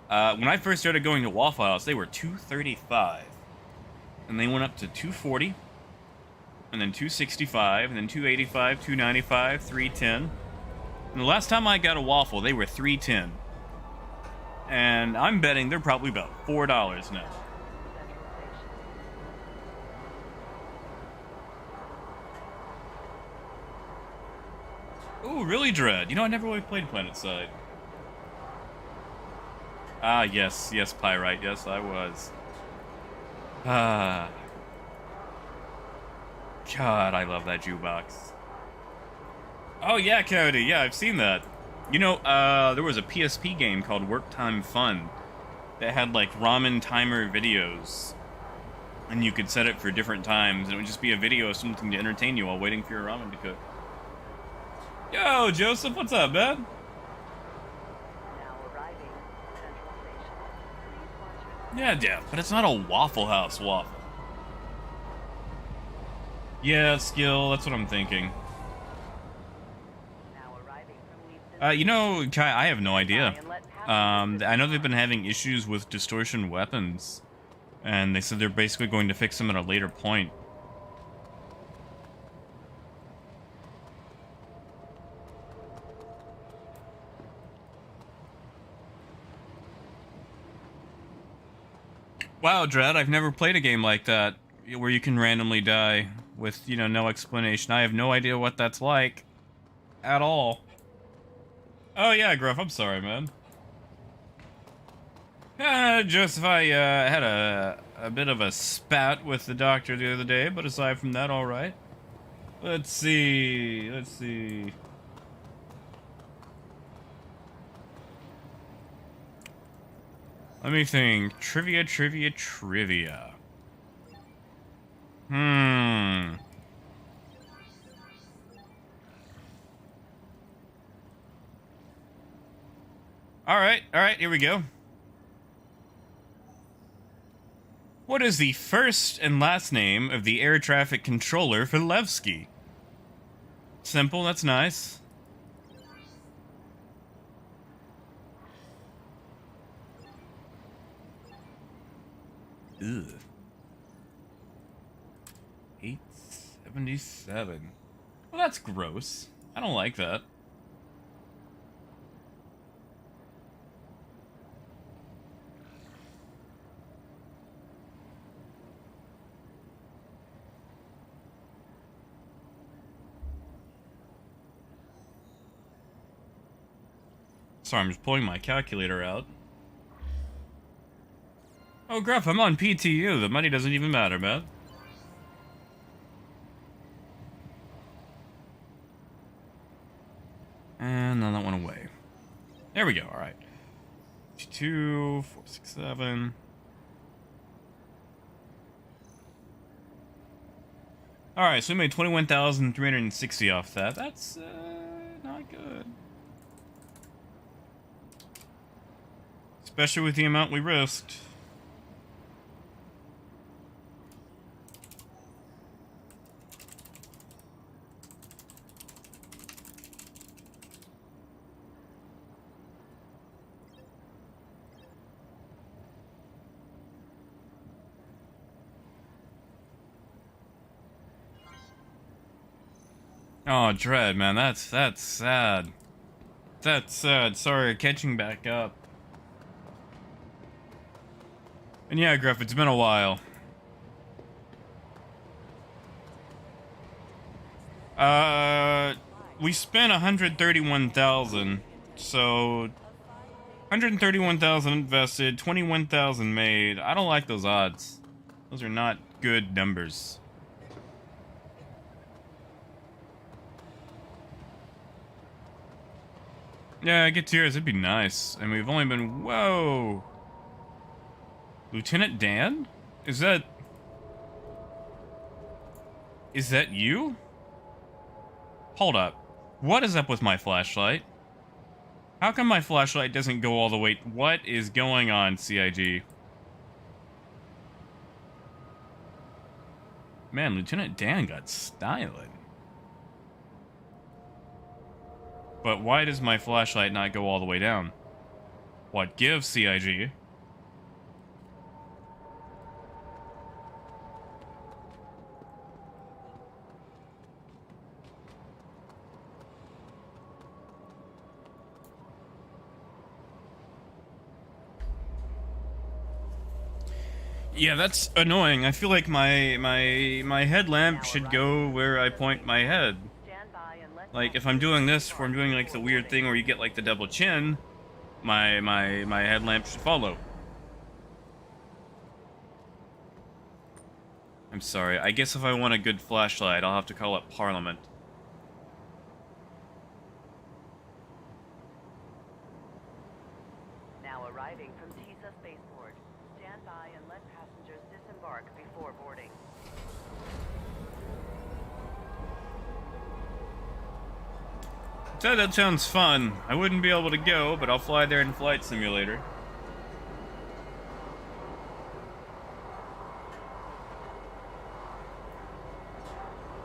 When I first started going to Waffle House, they were $2.35. And they went up to $2.40. And then $2.65, and then $2.85, $2.95, $3.10. And the last time I got a waffle, they were $3.10. And I'm betting they're probably about $4 now. Ooh, really, Dread? You know, I never really played PlanetSide. Ah, yes, Pyrite, yes, I was. God, I love that jukebox. Oh yeah, Cody. Yeah, I've seen that. You know, there was a PSP game called Work Time Fun that had like ramen timer videos, and you could set it for different times, and it would just be a video of something to entertain you while waiting for your ramen to cook. Yo, Joseph, what's up, man? Yeah, but it's not a Waffle House waffle. Yeah, skill, that's what I'm thinking. You know, Kai, I have no idea. I know they've been having issues with distortion weapons, and they said they're basically going to fix them at a later point. Wow, Dread, I've never played a game like that, where you can randomly die with, you know, no explanation. I have no idea what that's like. At all. Oh yeah, Gruff, I'm sorry, man. Joseph, I had a bit of a spat with the doctor the other day, but aside from that, alright. Let's see. Let me think. Trivia. Alright, here we go. What is the first and last name of the air traffic controller for Levski? Simple, that's nice. Ugh. 877. Well, that's gross. I don't like that. Sorry, I'm just pulling my calculator out. Oh, Gruff, I'm on PTU. The money doesn't even matter, man. And then that went away. There we go, alright. 2, 4, 6, 7. Alright, so we made 21,360 off that. That's, not good. Especially with the amount we risked. Oh, Dread, man, that's sad. That's sad. Sorry, catching back up. And yeah, Gruff, it's been a while. We spent 131,000, so 131,000 invested, 21,000 made. I don't like those odds. Those are not good numbers. Yeah, get tiers, it'd be nice. And we've only been, whoa. Lieutenant Dan? Is that you? Hold up. What is up with my flashlight? How come my flashlight doesn't go all the way? What is going on, CIG? Man, Lieutenant Dan got styling. But why does my flashlight not go all the way down? What gives, CIG? Yeah, that's annoying. I feel like my headlamp should go where I point my head. Like, if I'm doing this, or I'm doing like the weird thing where you get like the double chin, my headlamp should follow. I'm sorry. I guess if I want a good flashlight, I'll have to call up Parliament. disembark before boarding. So that sounds fun. I wouldn't be able to go, but I'll fly there in Flight Simulator.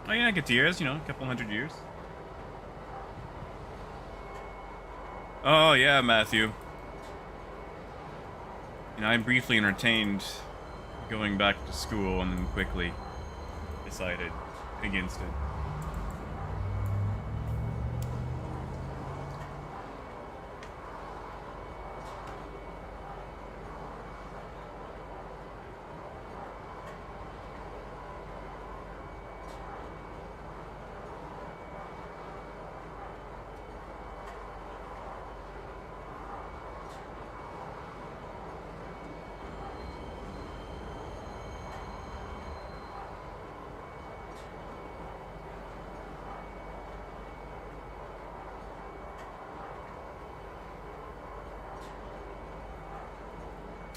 Oh yeah, get years, you know, a couple 100 years. Oh yeah, Matthew. You know, I briefly entertained going back to school and then quickly decided against it.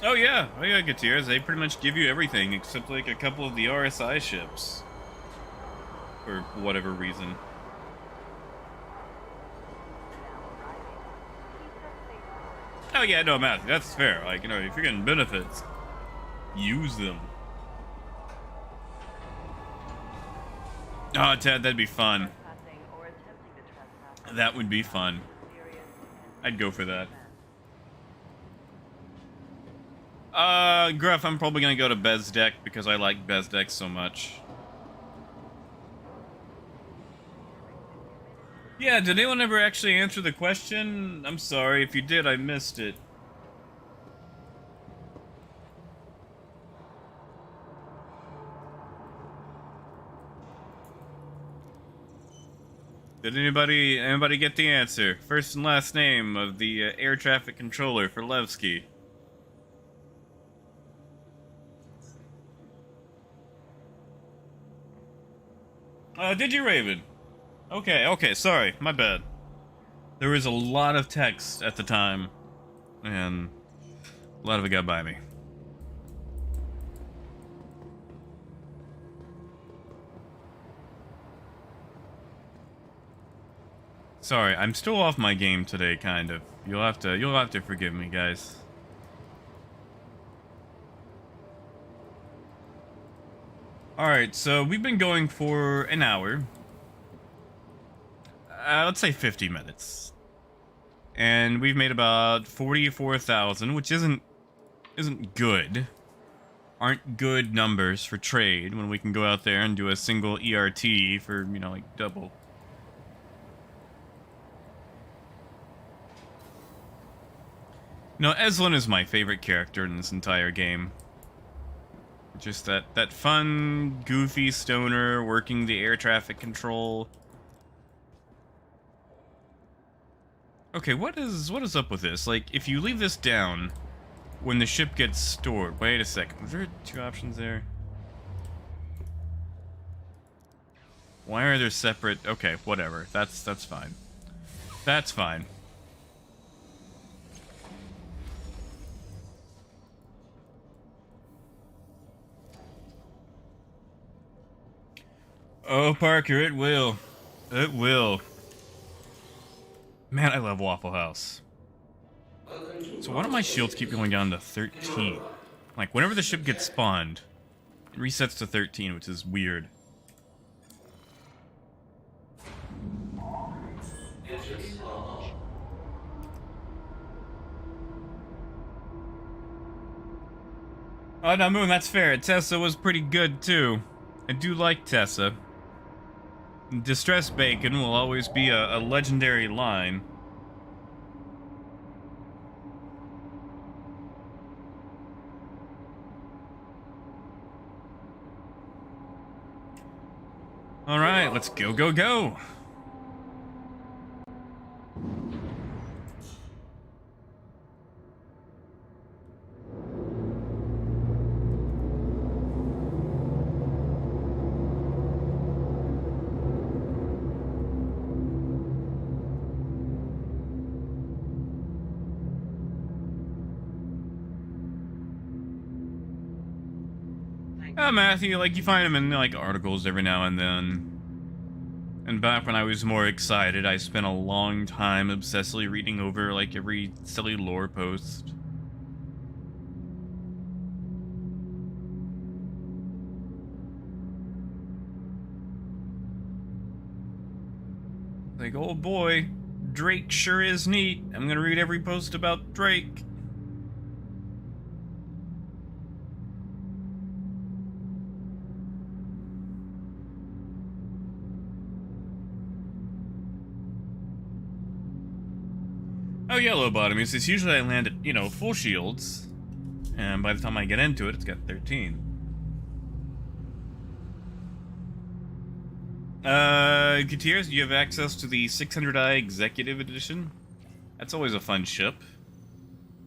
Oh yeah, Gutierrez. They pretty much give you everything except like a couple of the RSI ships, for whatever reason. Oh yeah, no, Matthew, that's fair. Like, you know, if you're getting benefits, use them. Oh, Ted, that'd be fun. That would be fun. I'd go for that. Gruff, I'm probably gonna go to Bezdek because I like Bezdek so much. Yeah, did anyone ever actually answer the question? I'm sorry, if you did, I missed it. Did anybody get the answer? First and last name of the air traffic controller for Levski. Did you, Raven? Okay, sorry, my bad. There was a lot of text at the time, and a lot of it got by me. Sorry, I'm still off my game today, kind of. You'll have to forgive me, guys. Alright, so we've been going for an hour. Let's say 50 minutes. And we've made about 44,000, which isn't good. Aren't good numbers for trade when we can go out there and do a single ERT for, you know, like double. No, Eslin is my favorite character in this entire game. Just that fun, goofy stoner working the air traffic control. Okay, what is up with this? Like, if you leave this down when the ship gets stored... Wait a second, was there two options there? Why are there separate... Okay, whatever. That's fine. That's fine. Oh, Parker, it will. It will. Man, I love Waffle House. So why do my shields keep going down to 13? Like, whenever the ship gets spawned, it resets to 13, which is weird. Oh, no, Moon, that's fair. Tessa was pretty good, too. I do like Tessa. Distressed Bacon will always be a legendary line. Alright, let's go, go, go! Matthew, like, you find them in, like, articles every now and then. And back when I was more excited, I spent a long time obsessively reading over, like, every silly lore post. Like, oh boy, Drake sure is neat. I'm gonna read every post about Drake. Oh yeah, lobotomies. It's usually I land at, you know, full shields. And by the time I get into it, it's got 13. Gutierrez, do you have access to the 600i Executive Edition? That's always a fun ship.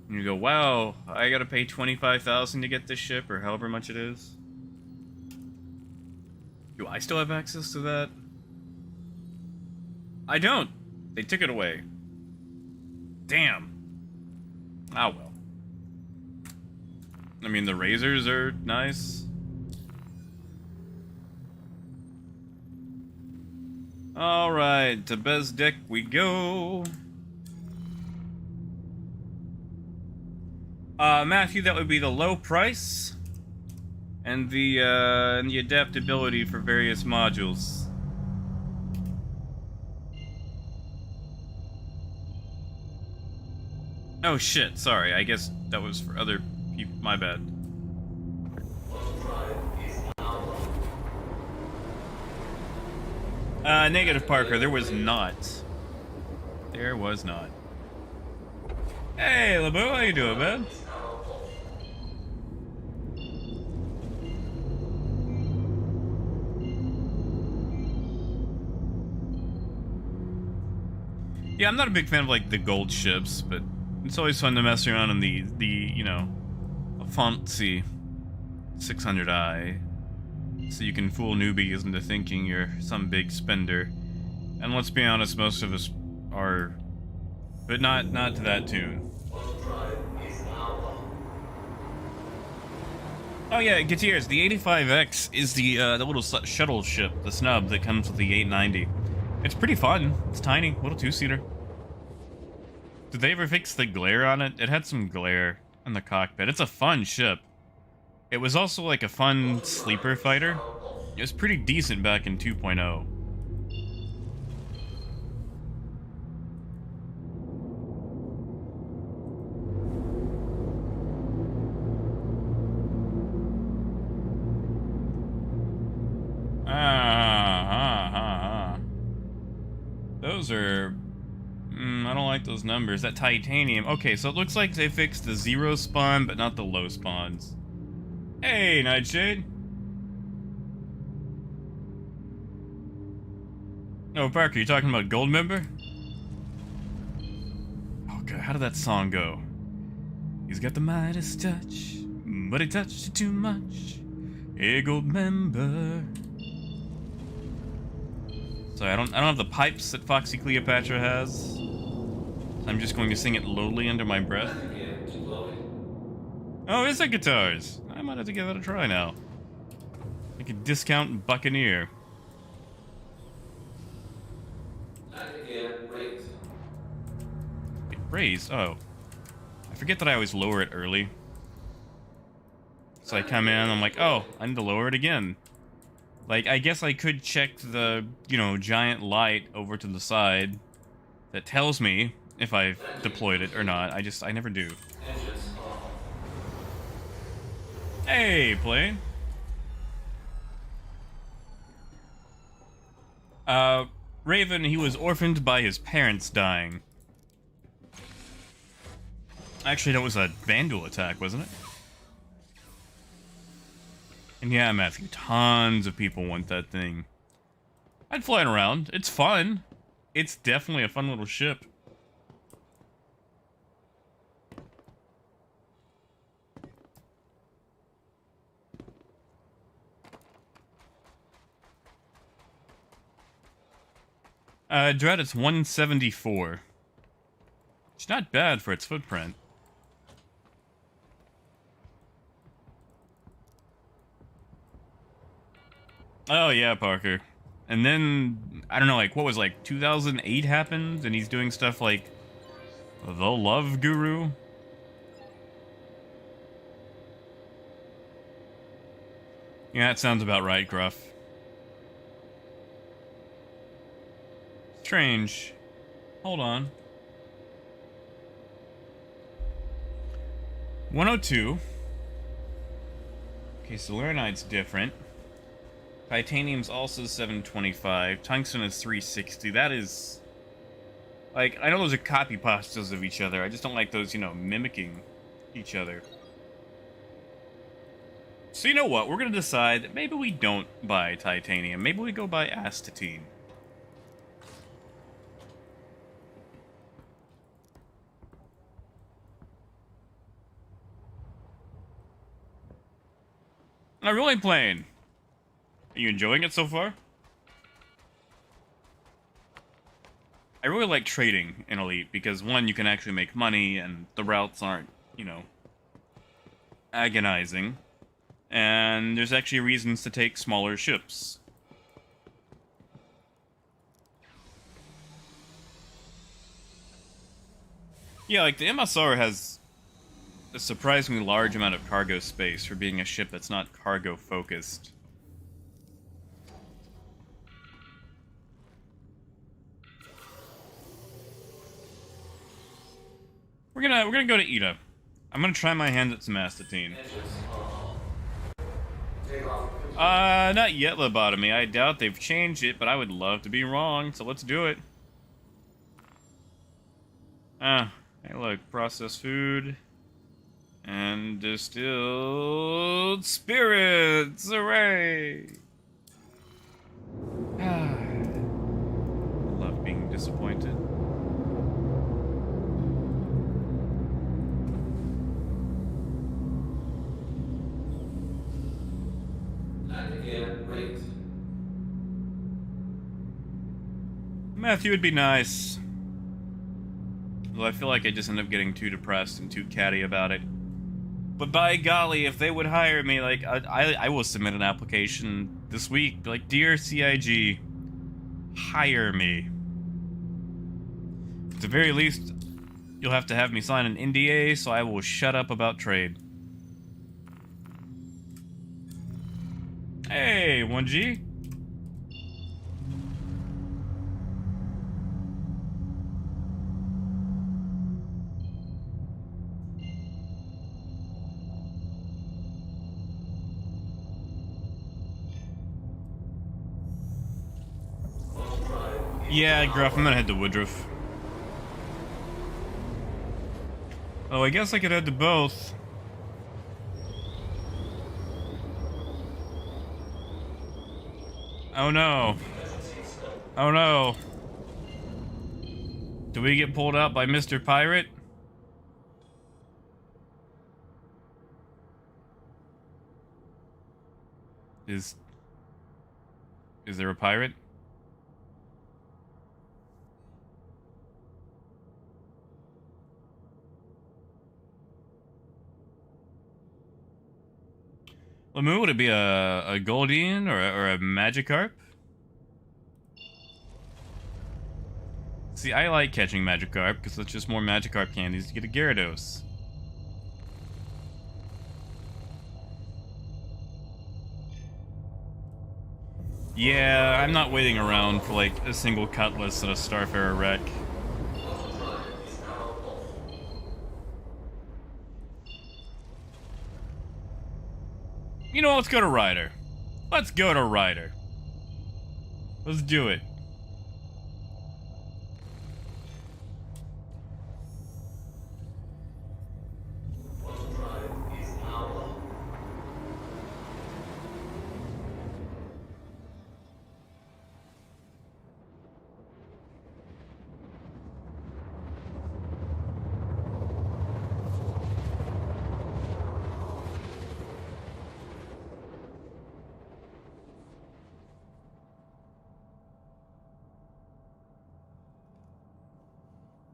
And you go, wow, I gotta pay 25,000 to get this ship, or however much it is. Do I still have access to that? I don't. They took it away. Damn. Ah, well. I mean, the razors are nice. Alright, to Bez deck we go. Matthew, that would be the low price and the adaptability for various modules. Oh shit, sorry, I guess that was for other people, my bad. Negative, Parker, there was not. There was not. Hey, LeBeau, how you doing, man? Yeah, I'm not a big fan of, like, the gold ships, but it's always fun to mess around in the you know, fancy 600i. So you can fool newbies into thinking you're some big spender. And let's be honest, most of us are, but not to that tune. Oh yeah, Gutierrez, the 85X is the little shuttle ship, the snub that comes with the 890. It's pretty fun. It's tiny, little two-seater. Did they ever fix the glare on it? It had some glare in the cockpit. It's a fun ship. It was also like a fun sleeper fighter. It was pretty decent back in 2.0. Those are... I don't like those numbers. That titanium... Okay, so it looks like they fixed the zero spawn, but not the low spawns. Hey, Nightshade. Oh, Parker, you talking about Goldmember? Oh, God, how did that song go? He's got the Midas touch, but he touched it too much. Hey, Goldmember. Sorry, I don't have the pipes that Foxy Cleopatra has. I'm just going to sing it lowly under my breath. Oh, is that guitars? I might have to give that a try now. I could discount Buccaneer. Raise? Oh. I forget that I always lower it early. So I come in, I'm like, oh, I need to lower it again. Like, I guess I could check the, you know, giant light over to the side that tells me if I've deployed it or not. I never do. Hey, plane. Raven, he was orphaned by his parents dying. Actually, that was a Vandal attack, wasn't it? And yeah, Matthew, tons of people want that thing. I'd fly it around. It's fun. It's definitely a fun little ship. Dread, it's 174. It's not bad for its footprint. Oh yeah, Parker. And then I don't know, like what was like 2008 happened, and he's doing stuff like The Love Guru. Yeah, that sounds about right, Gruff. Strange. Hold on. 102. Okay, so Laranite's different. Titanium's also 725. Tungsten is 360. That is... Like, I know those are copy pastas of each other. I just don't like those, you know, mimicking each other. So you know what? We're gonna decide that maybe we don't buy titanium. Maybe we go buy astatine. I'm really playing. Are you enjoying it so far? I really like trading in Elite because, one, you can actually make money and the routes aren't, you know, agonizing. And there's actually reasons to take smaller ships. Yeah, like the MSR has a surprisingly large amount of cargo space for being a ship that's not cargo focused. We're gonna go to Ida. I'm gonna try my hand at some astatine. Not yet, lobotomy. I doubt they've changed it, but I would love to be wrong, so let's do it. Ah, hey look, processed food. And distilled spirits! Hooray! Ah, love being disappointed. Matthew would be nice. Though I feel like I just end up getting too depressed and too catty about it. But by golly, if they would hire me, like, I will submit an application this week. Like, dear CIG, hire me. At the very least, you'll have to have me sign an NDA, so I will shut up about trade. Hey, 1G. Yeah, Gruff, I'm gonna head to Woodruff. Oh, I guess I could head to both. Oh no. Oh no. Do we get pulled out by Mr. Pirate? Is there a pirate? Lamu, would it be a Goldian or a Magikarp? See, I like catching Magikarp because it's just more Magikarp candies to get a Gyarados. Yeah, I'm not waiting around for like a single Cutlass and a Starfarer wreck. You know, let's go to Ryder. Let's go to Ryder. Let's do it.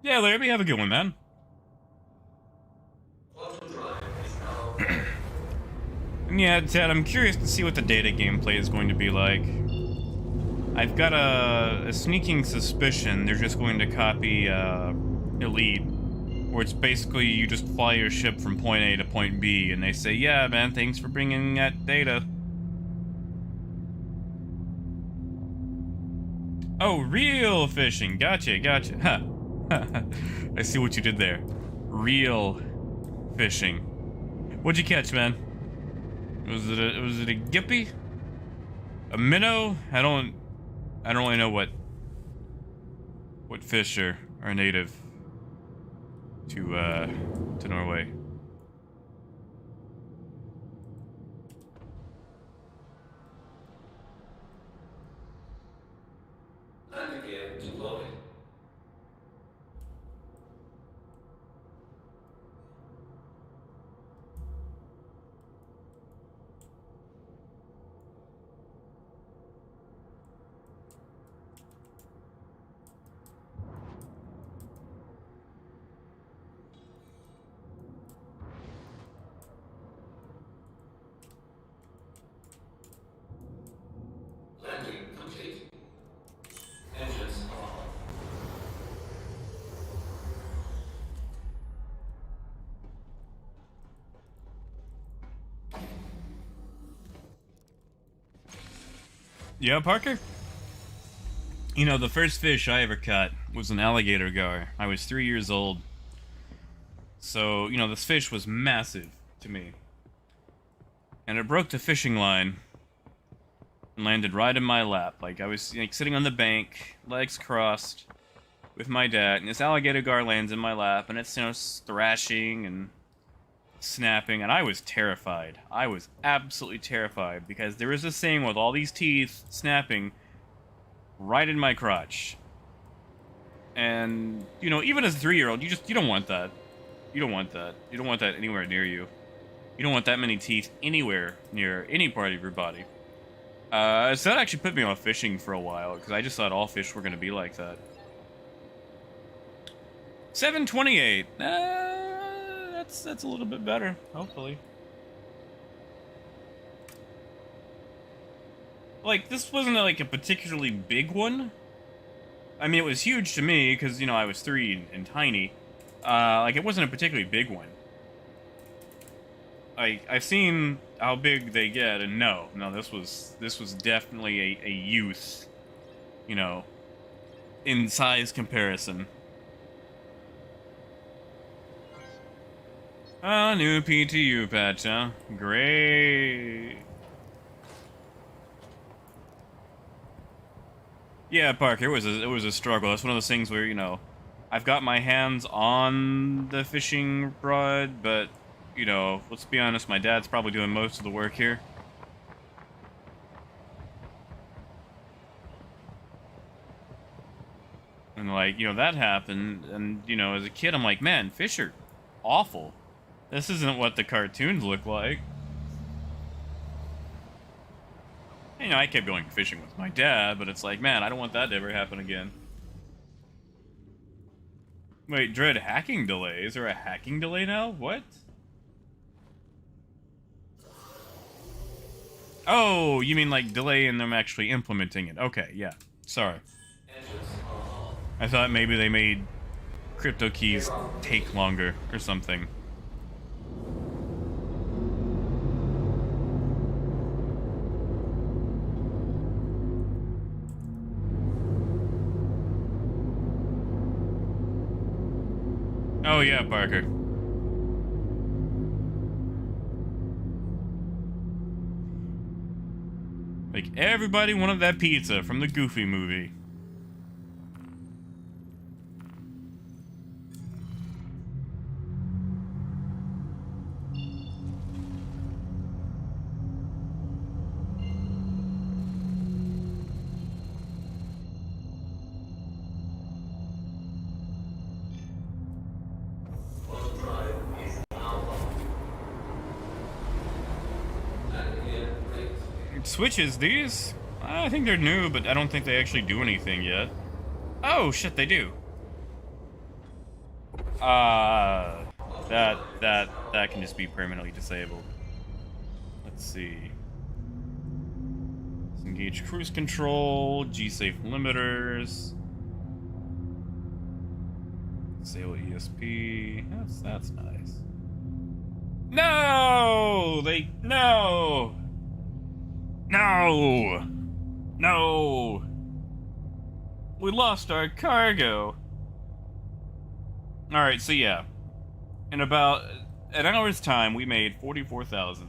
Yeah, Larry, have a good one, man. And yeah, Ted, I'm curious to see what the data gameplay is going to be like. I've got a sneaking suspicion they're just going to copy Elite, where it's basically you just fly your ship from point A to point B, and they say, yeah, man, thanks for bringing that data. Oh, real fishing. Gotcha, gotcha. Huh. I see what you did there. Real fishing. What'd you catch, man? Was it a gippy? A minnow? I don't really know what fish are native to Norway. Landing gear deployed. Landing complete. Engines on. Yeah, Parker? You know, the first fish I ever caught was an alligator gar. I was 3 years old. So, you know, this fish was massive to me. And it broke the fishing line and landed right in my lap. Like, I was like sitting on the bank, legs crossed, with my dad, and this alligator gar lands in my lap, and it's, you know, thrashing and snapping, and I was terrified. I was absolutely terrified, because there was this thing with all these teeth snapping right in my crotch. And, you know, even as a 3-year-old, you don't want that. You don't want that. You don't want that anywhere near you. You don't want that many teeth anywhere near any part of your body. So that actually put me off fishing for a while, because I just thought all fish were going to be like that. 728. That's a little bit better, hopefully. Like, this wasn't like a particularly big one. I mean, it was huge to me, because, you know, I was 3 and tiny. Like, it wasn't a particularly big one. I've seen how big they get, and no, this was definitely a youth, you know, in size comparison. Ah, new PTU patch, huh? Great. Yeah, Parker, it was a struggle. That's one of those things where, you know, I've got my hands on the fishing rod, but, you know, let's be honest, my dad's probably doing most of the work here. And, like, you know, that happened, and, you know, as a kid, I'm like, man, fish are awful. This isn't what the cartoons look like. You know, I kept going fishing with my dad, but it's like, man, I don't want that to ever happen again. Wait, dread hacking delay? Is there a hacking delay now? What? Oh, you mean like delay in them actually implementing it. Okay, yeah. Sorry. I thought maybe they made crypto keys take longer or something. Oh yeah, Parker. Like, everybody wanted that pizza from the Goofy movie. Switches, these? I think they're new, but I don't think they actually do anything yet. Oh, shit, they do. That can just be permanently disabled. Let's see. Disengage cruise control, G-safe limiters. Disable ESP. That's nice. No! No! No! No! We lost our cargo. Alright, so yeah. In about an hour's time, we made 44,000.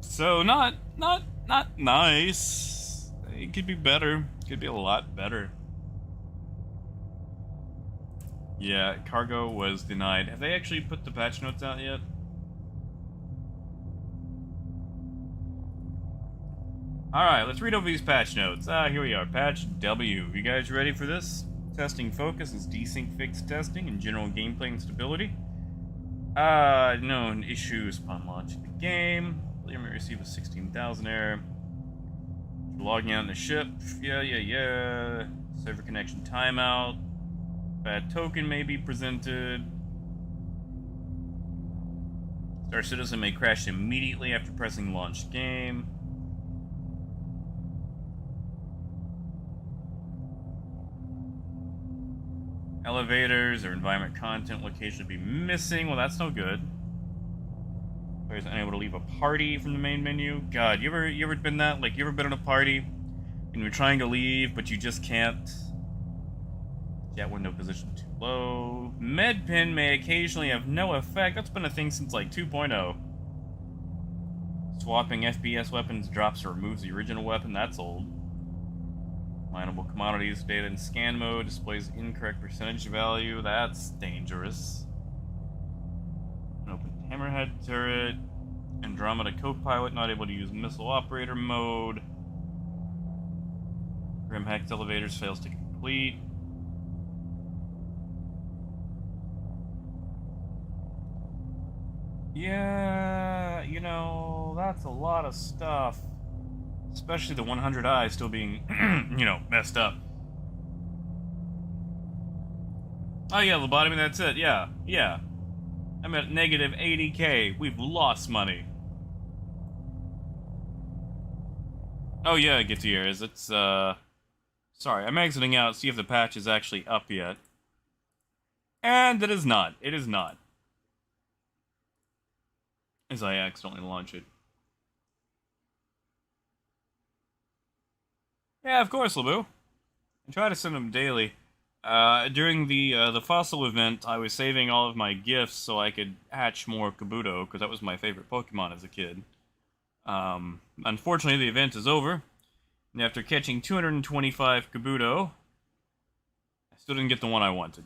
So not nice. It could be better. It could be a lot better. Yeah, cargo was denied. Have they actually put the patch notes out yet? Alright, let's read over these patch notes. Here we are. Patch W. You guys ready for this? Testing focus is desync fix testing and general gameplay and stability. Known issues upon launching the game. Player may receive a 16,000 error. Logging out in the ship. Yeah. Server connection timeout. Bad token may be presented. Star Citizen may crash immediately after pressing launch game. Elevators or environment content location would be missing. Well, that's no good. Players unable to leave a party from the main menu. God, you ever been that? Like, you ever been in a party and you're trying to leave, but you just can't? Chat window position too low. Med pin may occasionally have no effect. That's been a thing since like 2.0. Swapping FPS weapons drops or removes the original weapon. That's old. Mineable commodities data in scan mode displays incorrect percentage value. That's dangerous. An open hammerhead turret. Andromeda co-pilot not able to use missile operator mode. Grim Hex elevators fails to complete. Yeah, you know, that's a lot of stuff. Especially the 100i still being, you know, messed up. Oh yeah, lobotomy, that's it, yeah. I'm at negative 80k. We've lost money. Oh yeah, Gutierrez, it's, sorry, I'm exiting out, see if the patch is actually up yet. And it is not. It is not. As I accidentally launch it. Yeah, of course, Labu. I try to send them daily. During the fossil event, I was saving all of my gifts so I could hatch more Kabuto, because that was my favorite Pokemon as a kid. Unfortunately, the event is over, and after catching 225 Kabuto, I still didn't get the one I wanted.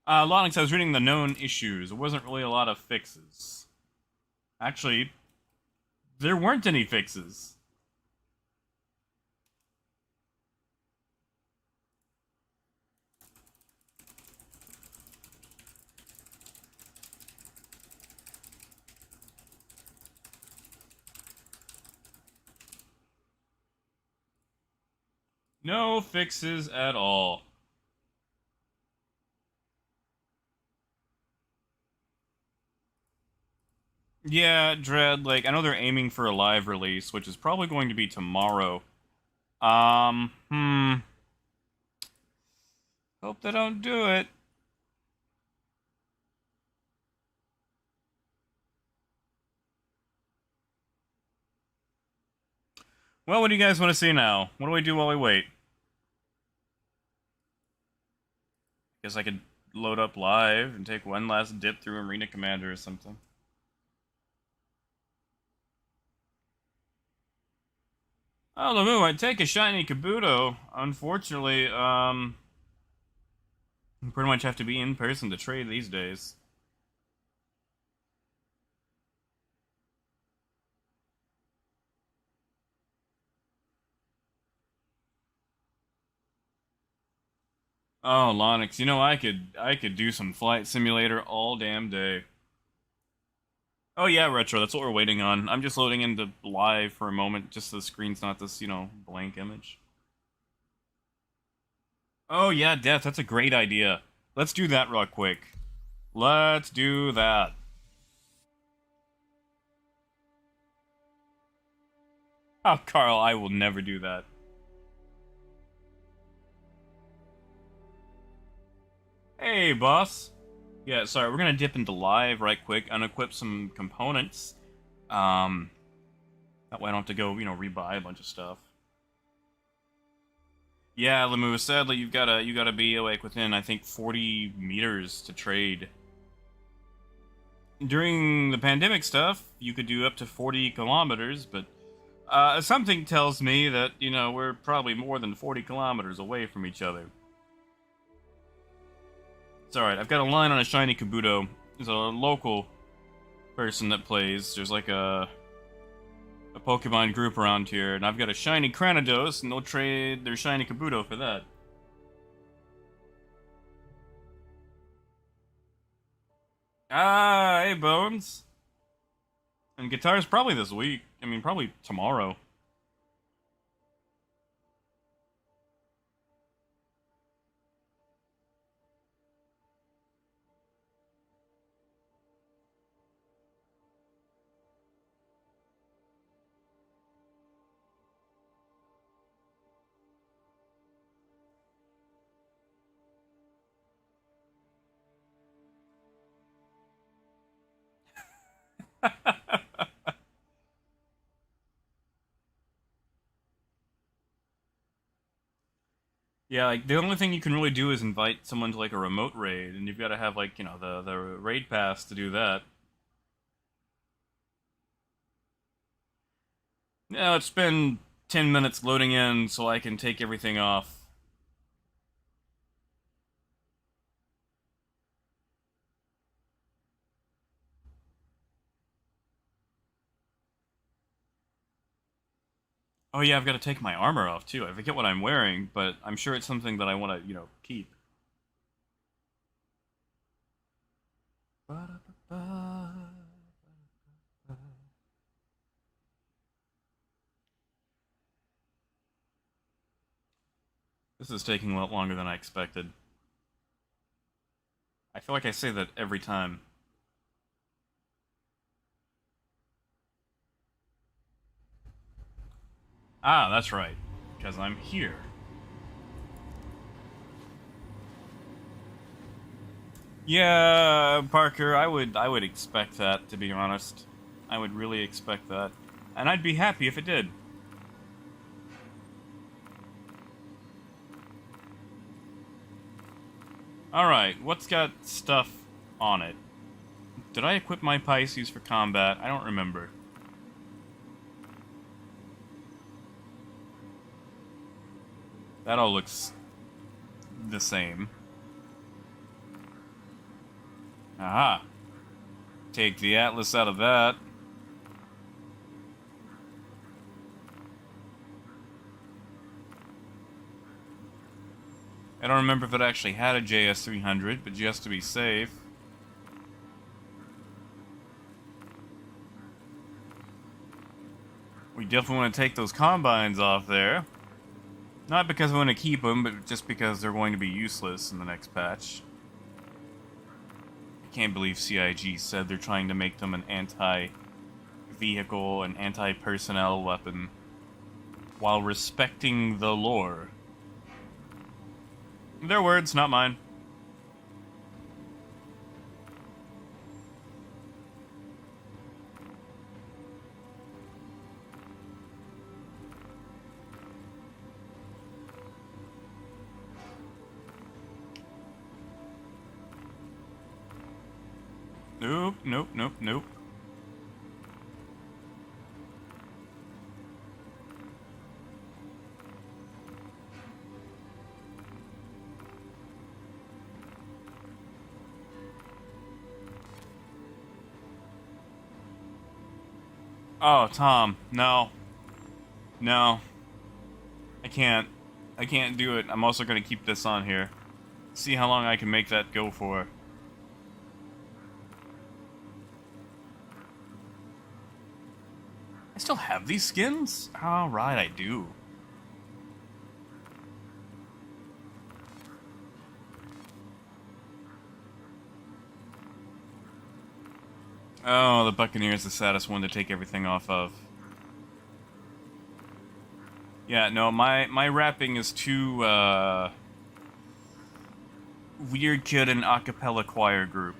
Lonix, I was reading the known issues. There wasn't really a lot of fixes. Actually, there weren't any fixes. No fixes at all. Yeah, Dread, like, I know they're aiming for a live release, which is probably going to be tomorrow. Hope they don't do it. Well, what do you guys want to see now? What do we do while we wait? Guess I could load up live and take one last dip through Arena Commander or something. Oh, Lamu, I'd take a shiny Kabuto. Unfortunately, you pretty much have to be in person to trade these days. Oh, Lonix, you know I could do some flight simulator all damn day. Oh yeah, Retro, that's what we're waiting on. I'm just loading into live for a moment, just so the screen's not this, blank image. Oh yeah, Death, that's a great idea. Let's do that real quick. Let's do that. Oh, Carl, I will never do that. Hey, boss. Yeah, sorry, we're gonna dip into live right quick, unequip some components. Um, that way I don't have to go, rebuy a bunch of stuff. Yeah, Lemu, sadly you gotta be like within, I think, 40 meters to trade. During the pandemic stuff, you could do up to 40 kilometers, but something tells me that, we're probably more than 40 kilometers away from each other. It's alright, I've got a line on a shiny Kabuto. There's a local person that plays. There's like a Pokemon group around here, and I've got a shiny Cranidos, and they'll trade their shiny Kabuto for that. Ah, hey, Bones. And guitar's probably this week. I mean, probably tomorrow. Yeah, like, the only thing you can really do is invite someone to, like, a remote raid, and you've got to have, like, the raid pass to do that. Now, it's been 10 minutes loading in so I can take everything off. Oh yeah, I've got to take my armor off, too. I forget what I'm wearing, but I'm sure it's something that I want to, keep. This is taking a lot longer than I expected. I feel like I say that every time. Ah, that's right. Because I'm here. Yeah, Parker, I would expect that, to be honest. I would really expect that. And I'd be happy if it did. Alright, what's got stuff on it? Did I equip my Pisces for combat? I don't remember. That all looks the same. Aha. Take the Atlas out of that. I don't remember if it actually had a JS300, but just to be safe. We definitely want to take those combines off there. Not because I want to keep them, but just because they're going to be useless in the next patch. I can't believe CIG said they're trying to make them an anti-vehicle and anti-personnel weapon while respecting the lore. Their words, not mine. Nope, nope, nope, nope. Oh, Tom, no. No. I can't do it. I'm also gonna keep this on here. See how long I can make that go for. I still have these skins? Oh, right, I do. Oh, the Buccaneer is the saddest one to take everything off of. Yeah, no, my rapping is too, Weird Kid and Acapella Choir Group.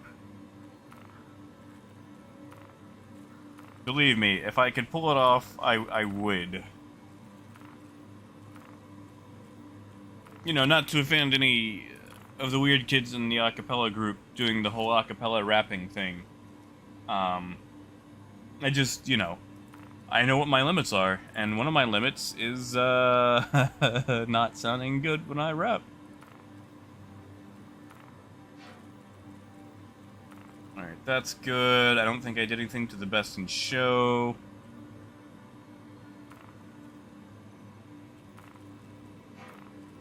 Believe me, if I could pull it off, I would. You know, not to offend any of the weird kids in the acapella group doing the whole acapella rapping thing. I just, you know, I know what my limits are, and one of my limits is, not sounding good when I rap. Alright, that's good. I don't think I did anything to the best in show.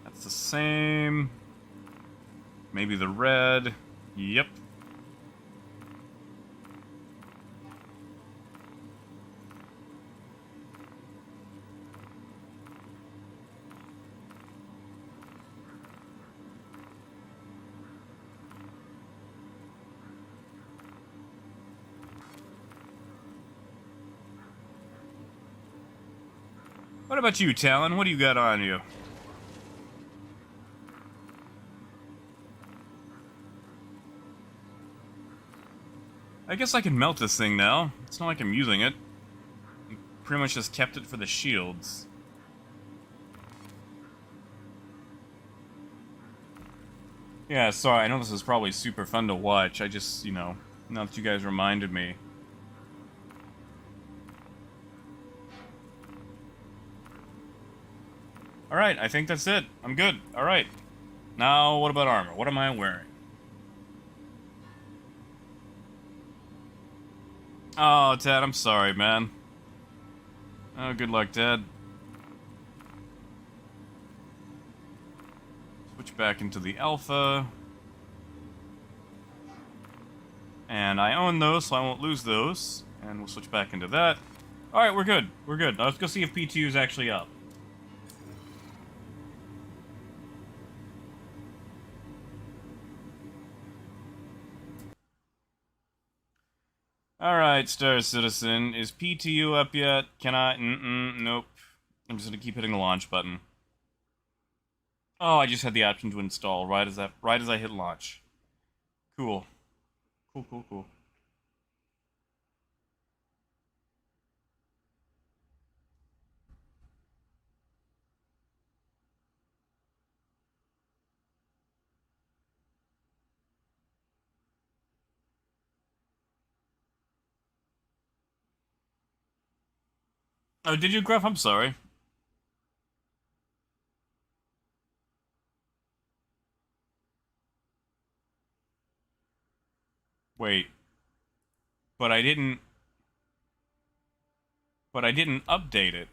That's the same. Maybe the red. Yep. What about you, Talon? What do you got on you? I guess I can melt this thing now. It's not like I'm using it. I pretty much just kept it for the shields. Yeah, sorry, I know this is probably super fun to watch. I just, you know, now that you guys reminded me. Alright, I think that's it. I'm good. Alright. Now, what about armor? What am I wearing? Oh, Dad, I'm sorry, man. Oh, good luck, Dad. Switch back into the alpha. And I own those, so I won't lose those. And we'll switch back into that. Alright, we're good. We're good. Now let's go see if PTU is actually up. Alright, Star Citizen. Is PTU up yet? Can I? Nope. I'm just gonna keep hitting the launch button. Oh, I just had the option to install right as I hit launch. Cool. Cool. Oh, did you, Gruff? I'm sorry. Wait. But I didn't... But I didn't update it.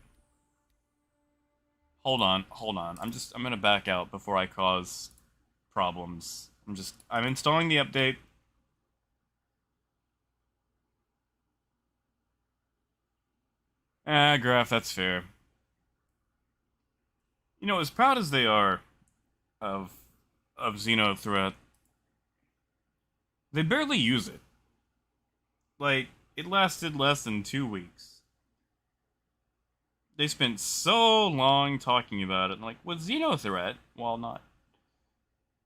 Hold on. I'm gonna back out before I cause problems. I'm installing the update. Graph, that's fair. You know, as proud as they are of Xeno Threat, they barely use it. Like, it lasted less than 2 weeks. They spent so long talking about it, and like, with Xeno Threat, well, not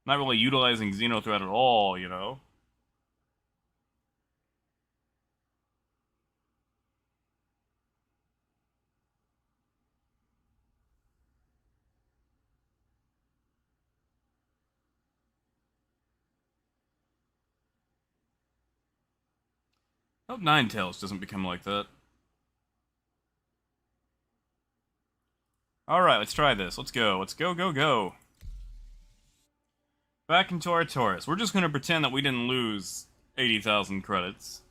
really utilizing Xeno Threat at all, you know? Hope Ninetales doesn't become like that. Alright, let's try this. Let's go. Let's go. Back into our Taurus. We're just gonna pretend that we didn't lose 80,000 credits.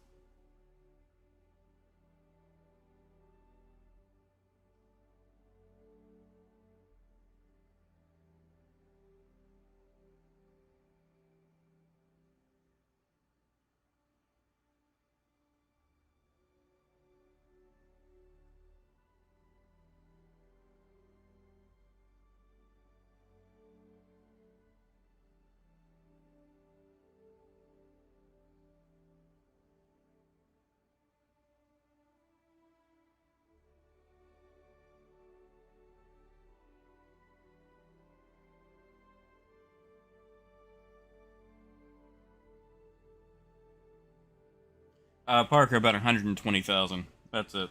Parker, about 120,000. That's it.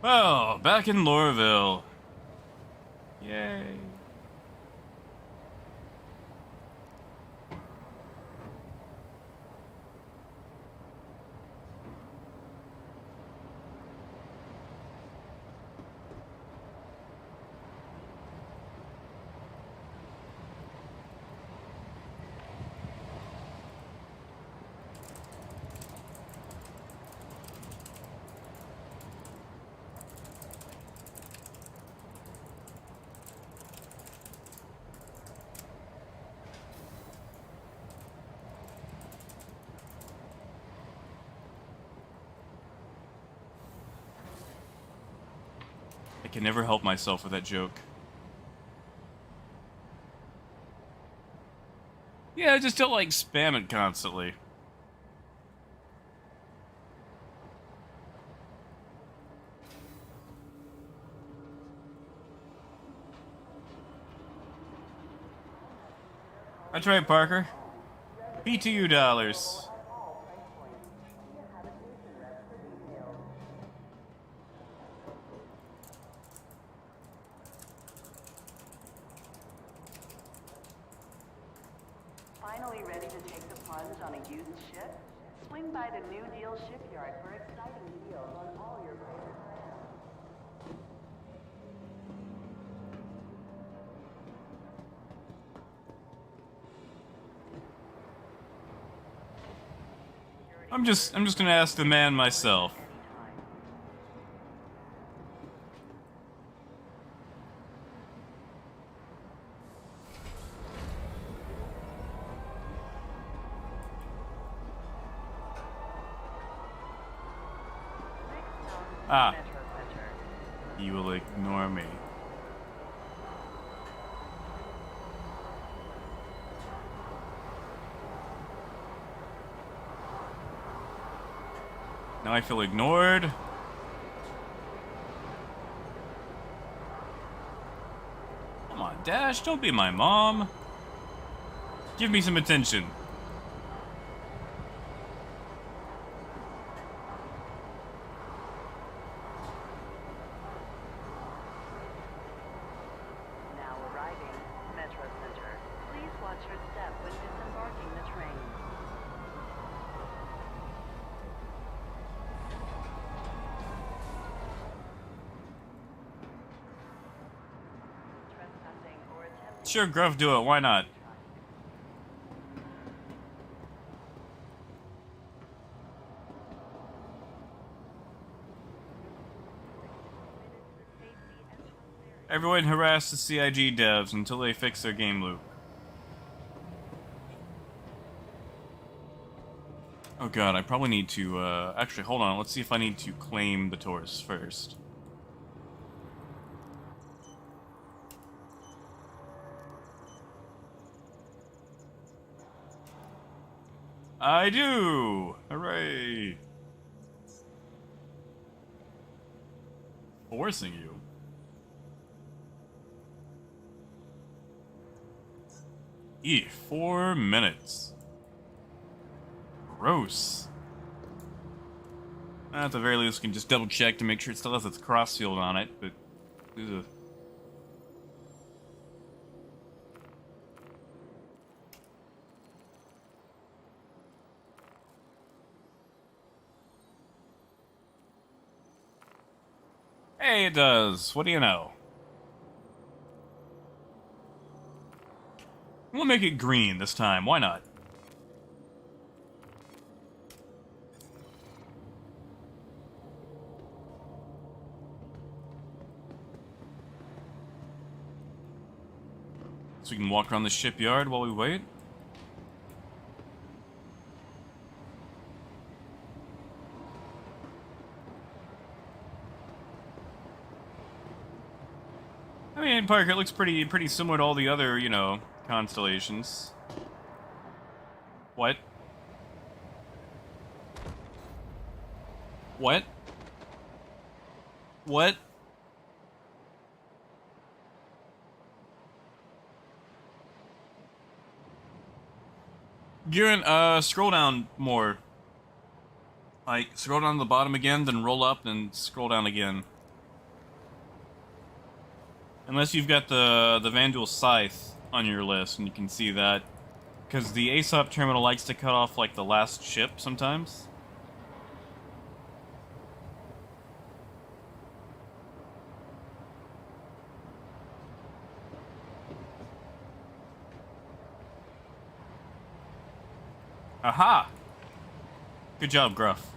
Well, back in Lorville. Yay. I can never help myself with that joke. Yeah, I just don't like spam it constantly. That's right, Parker. PTU dollars. Finally ready to take the plunge on a used ship? Swing by the New Deal shipyard for exciting deals on all your favorite brands. I'm just gonna ask the man myself. Ah, Metro Center. you will ignore me. Now I feel ignored. Come on, Dash, don't be my mom. Give me some attention. Now arriving, Metro Center. Please watch your step when disembarking the train. Trespassing or attempting Sure, Gruff, do it. Why not? Everyone harass the CIG devs until they fix their game loop. Oh god, I probably need to, actually, hold on. Let's see if I need to claim the Taurus first. I do! Hooray! Forcing you. E, 4 minutes. Gross. At the very least, we can just double check to make sure it still has its cross field on it, but... Ugh. Hey, it does. What do you know? We'll make it green this time. Why not? So we can walk around the shipyard while we wait? I mean, Parker, it looks pretty similar to all the other, you know, constellations. What? What? What? Garen, scroll down more. Like, scroll down to the bottom again, then roll up, and scroll down again. Unless you've got the Vandal Scythe on your list, and you can see that. Because the Aesop terminal likes to cut off, like, the last ship sometimes. Aha! Good job, Gruff.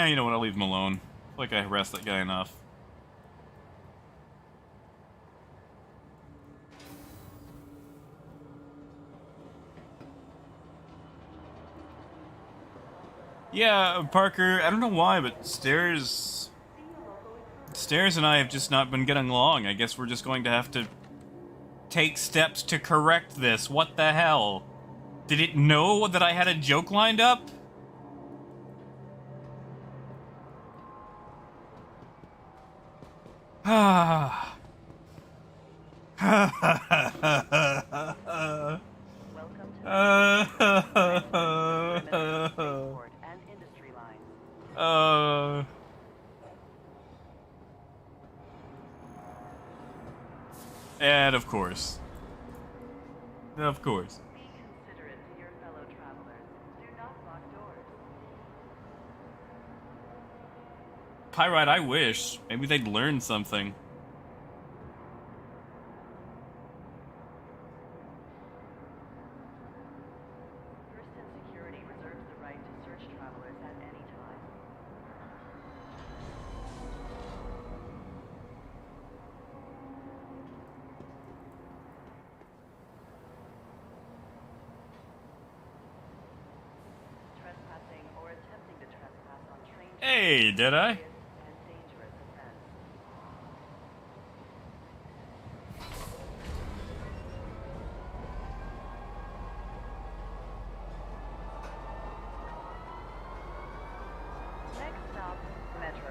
You know what, I'll leave him alone. I feel like I harassed that guy enough. Yeah, Parker, I don't know why, but Stairs and I have just not been getting along. I guess we're just going to have to take steps to correct this. What the hell? Did it know that I had a joke lined up? Ah. Welcome to Spaceport and Industry Line. And of course. Of course. Be considerate to your fellow travelers. Do not lock doors. Pyrite, I wish. Maybe they'd learn something. Hurston Security reserves the right to search travelers at any time. Trespassing or attempting to trespass on train Hey, did I? and dangerous offense. Next stop, Metro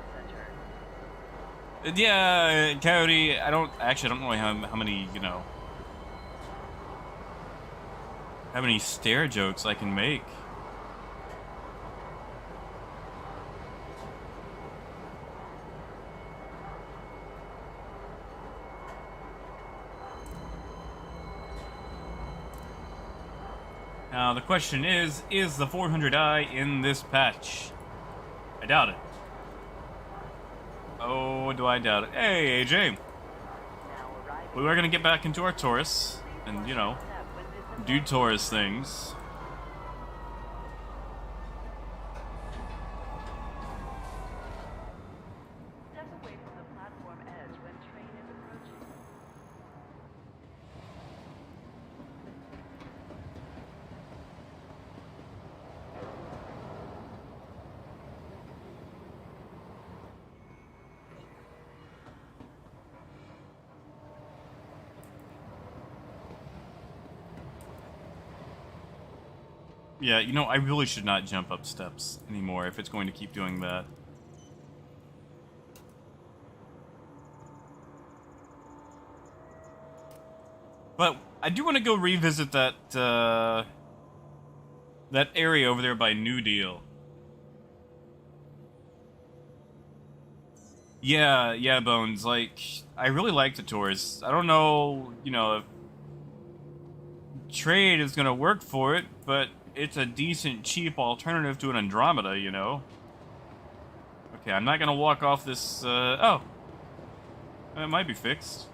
Center. Yeah, Coyote, I don't know how many, you know, how many stare jokes I can make. Now, the question is the 400i in this patch? I doubt it. Oh, do I doubt it? Hey, AJ. Now arriving. We were gonna get back into our Taurus and, you know, Step when this do Taurus things. Step away from the platform edge when train is approaching. Yeah, you know, I really should not jump up steps anymore if it's going to keep doing that. But I do want to go revisit that, that area over there by New Deal. Yeah, Bones, like, I really like the Taurus. I don't know, you know, if trade is gonna work for it, but it's a decent, cheap alternative to an Andromeda, you know? Okay, I'm not gonna walk off this, oh. It might be fixed.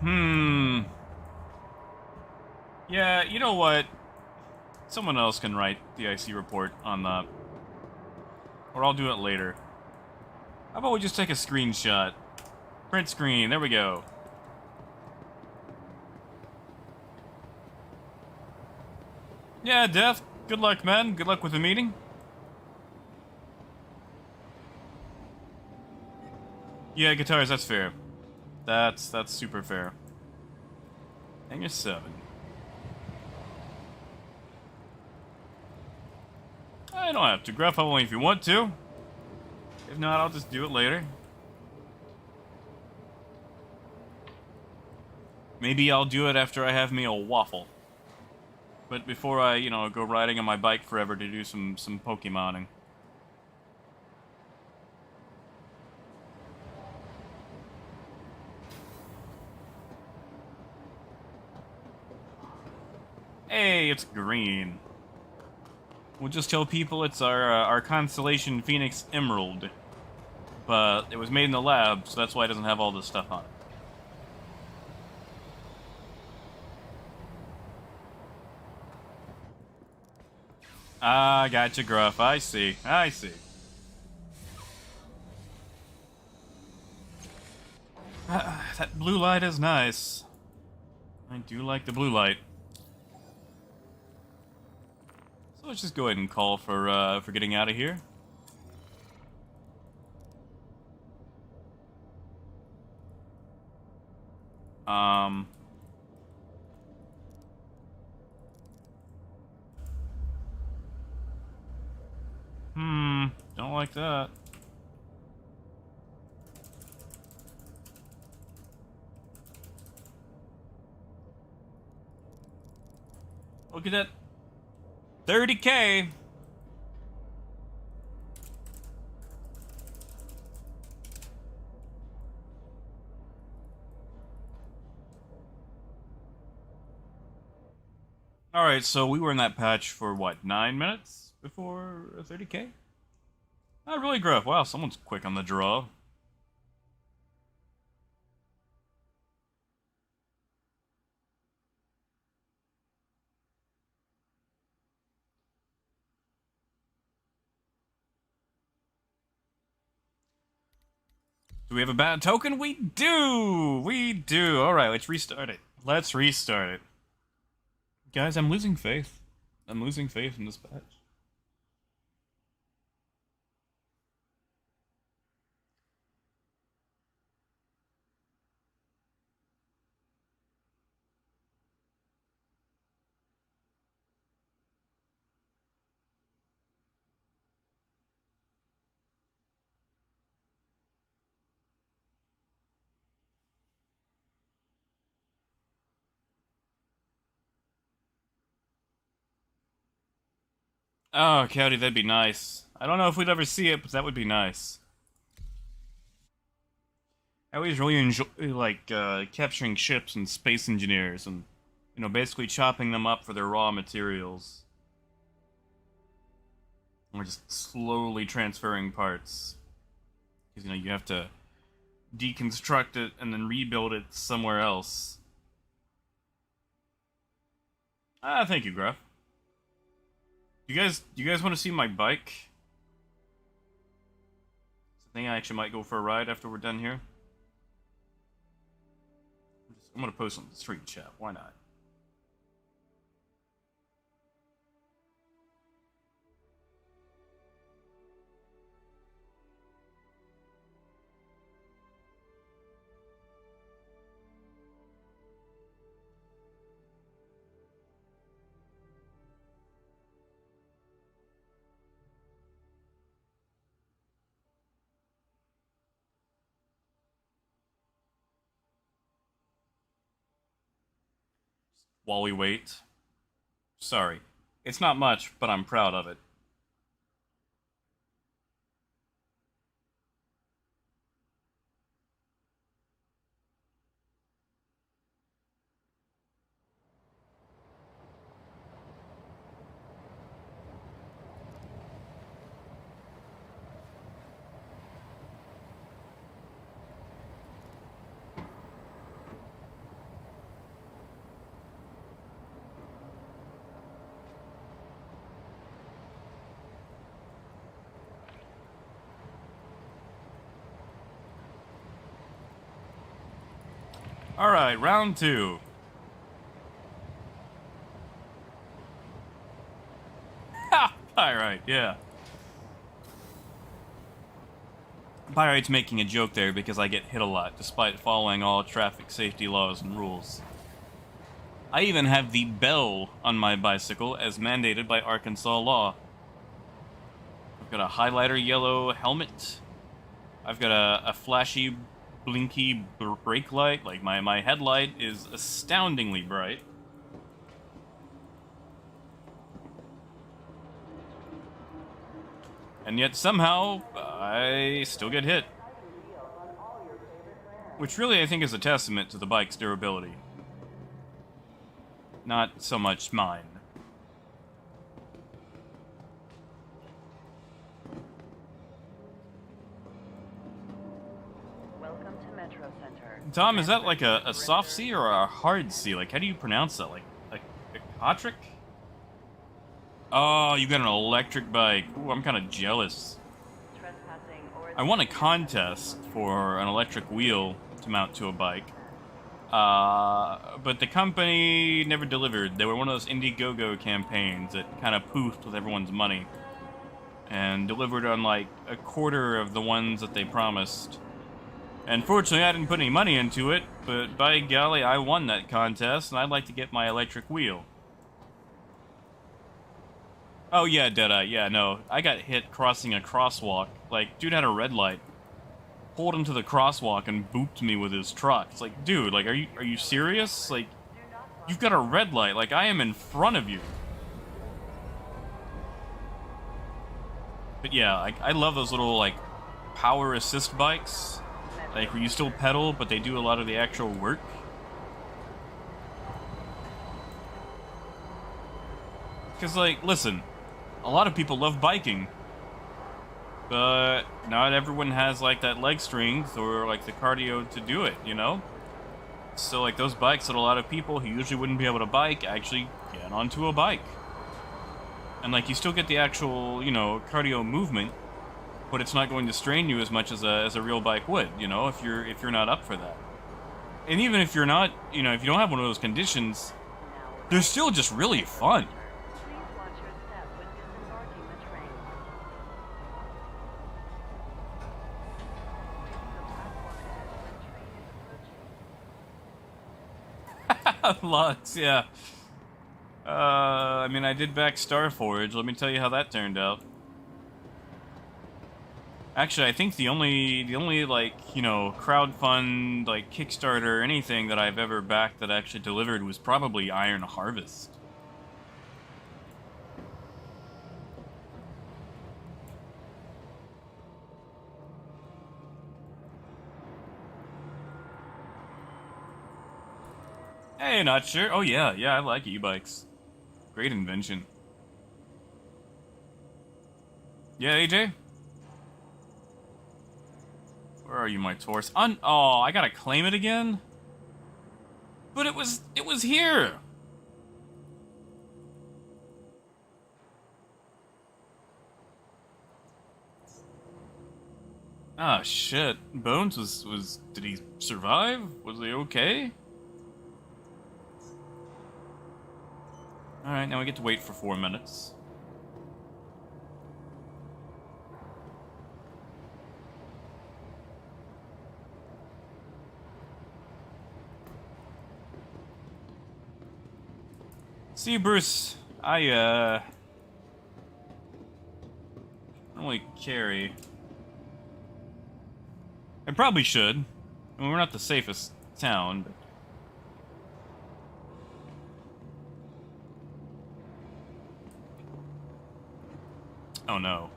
Hmm. Yeah, you know what? Someone else can write the IC report on that. Or I'll do it later. How about we just take a screenshot? Print screen, there we go. Yeah, Def, good luck, man. Good luck with the meeting. Yeah, guitars, that's fair. That's super fair. Hangar 7. I don't have to. Gruff only if you want to. If not, I'll just do it later. Maybe I'll do it after I have me a waffle. But before I, go riding on my bike forever to do some Pokemoning. Hey, it's green. We'll just tell people it's our constellation Phoenix Emerald. But it was made in the lab, so that's why it doesn't have all this stuff on it. Ah, gotcha, Gruff. I see. I see. That blue light is nice. I do like the blue light. So let's just go ahead and call for getting out of here. Don't like that. Look at that. 30K. Alright, so we were in that patch for what, 9 minutes before 30K? Not really, Gruff. Wow, someone's quick on the draw. Do we have a bad token? We do! We do! Alright, let's restart it. Let's restart it. Guys, I'm losing faith. I'm losing faith in this patch. Oh, Cowdy, that'd be nice. I don't know if we'd ever see it, but that would be nice. I always really enjoy, capturing ships and space engineers and, basically chopping them up for their raw materials. Or just slowly transferring parts. Because, you have to deconstruct it and then rebuild it somewhere else. Ah, thank you, Gruff. Do you guys want to see my bike? I think I actually might go for a ride after we're done here. I'm gonna post on the stream chat. Why not? While we wait. Sorry. It's not much, but I'm proud of it. Alright, round 2. Ha! Pyrite, yeah. Pyrite's making a joke there because I get hit a lot, despite following all traffic safety laws and rules. I even have the bell on my bicycle as mandated by Arkansas law. I've got a highlighter yellow helmet. I've got a flashy, blinky brake light. Like, my headlight is astoundingly bright. And yet somehow, I still get hit. Which really I think is a testament to the bike's durability. Not so much mine. Welcome to Metro Center. Tom, is that like a soft C or a hard C? Like, how do you pronounce that? Like a Kotrick? Oh, you got an electric bike. Ooh, I'm kind of jealous. Trespassing or I won a contest for an electric wheel to mount to a bike. But the company never delivered. They were one of those Indiegogo campaigns that kind of poofed with everyone's money. And delivered on like a quarter of the ones that they promised. And fortunately, I didn't put any money into it, but by golly, I won that contest, and I'd like to get my electric wheel. Oh yeah, Deadeye, yeah, no. I got hit crossing a crosswalk. Like, dude had a red light. Pulled him to the crosswalk and booped me with his truck. It's like, dude, like, are you serious? Like, you've got a red light. Like, I am in front of you. But yeah, I love those little, like, power assist bikes. Like, where you still pedal, but they do a lot of the actual work. Because, like, listen, a lot of people love biking. But not everyone has, like, that leg strength or, like, the cardio to do it, you know? So, like, those bikes that a lot of people who usually wouldn't be able to bike actually get onto a bike. And, like, you still get the actual, you know, cardio movement, but it's not going to strain you as much as a real bike would, you know, if you're not up for that. And even if you're not, you know, if you don't have one of those conditions, they're still just really fun. please watch your step when disembarking the train. The platform edge when train is approaching. Lots, yeah. I mean, I did back Starforge. Let me tell you how that turned out. Actually, I think the only like, you know, crowdfund, like Kickstarter, anything that I've ever backed that actually delivered was probably Iron Harvest. Hey, not sure. Oh yeah, I like e-bikes. Great invention. Yeah, AJ? Where are you, my Taurus? Oh, I gotta claim it again? But it was here! Ah, shit. Bones was... Did he survive? Was he okay? Alright, now we get to wait for 4 minutes. See, Bruce, I don't really carry. I probably should. I mean, we're not the safest town, but... Oh no.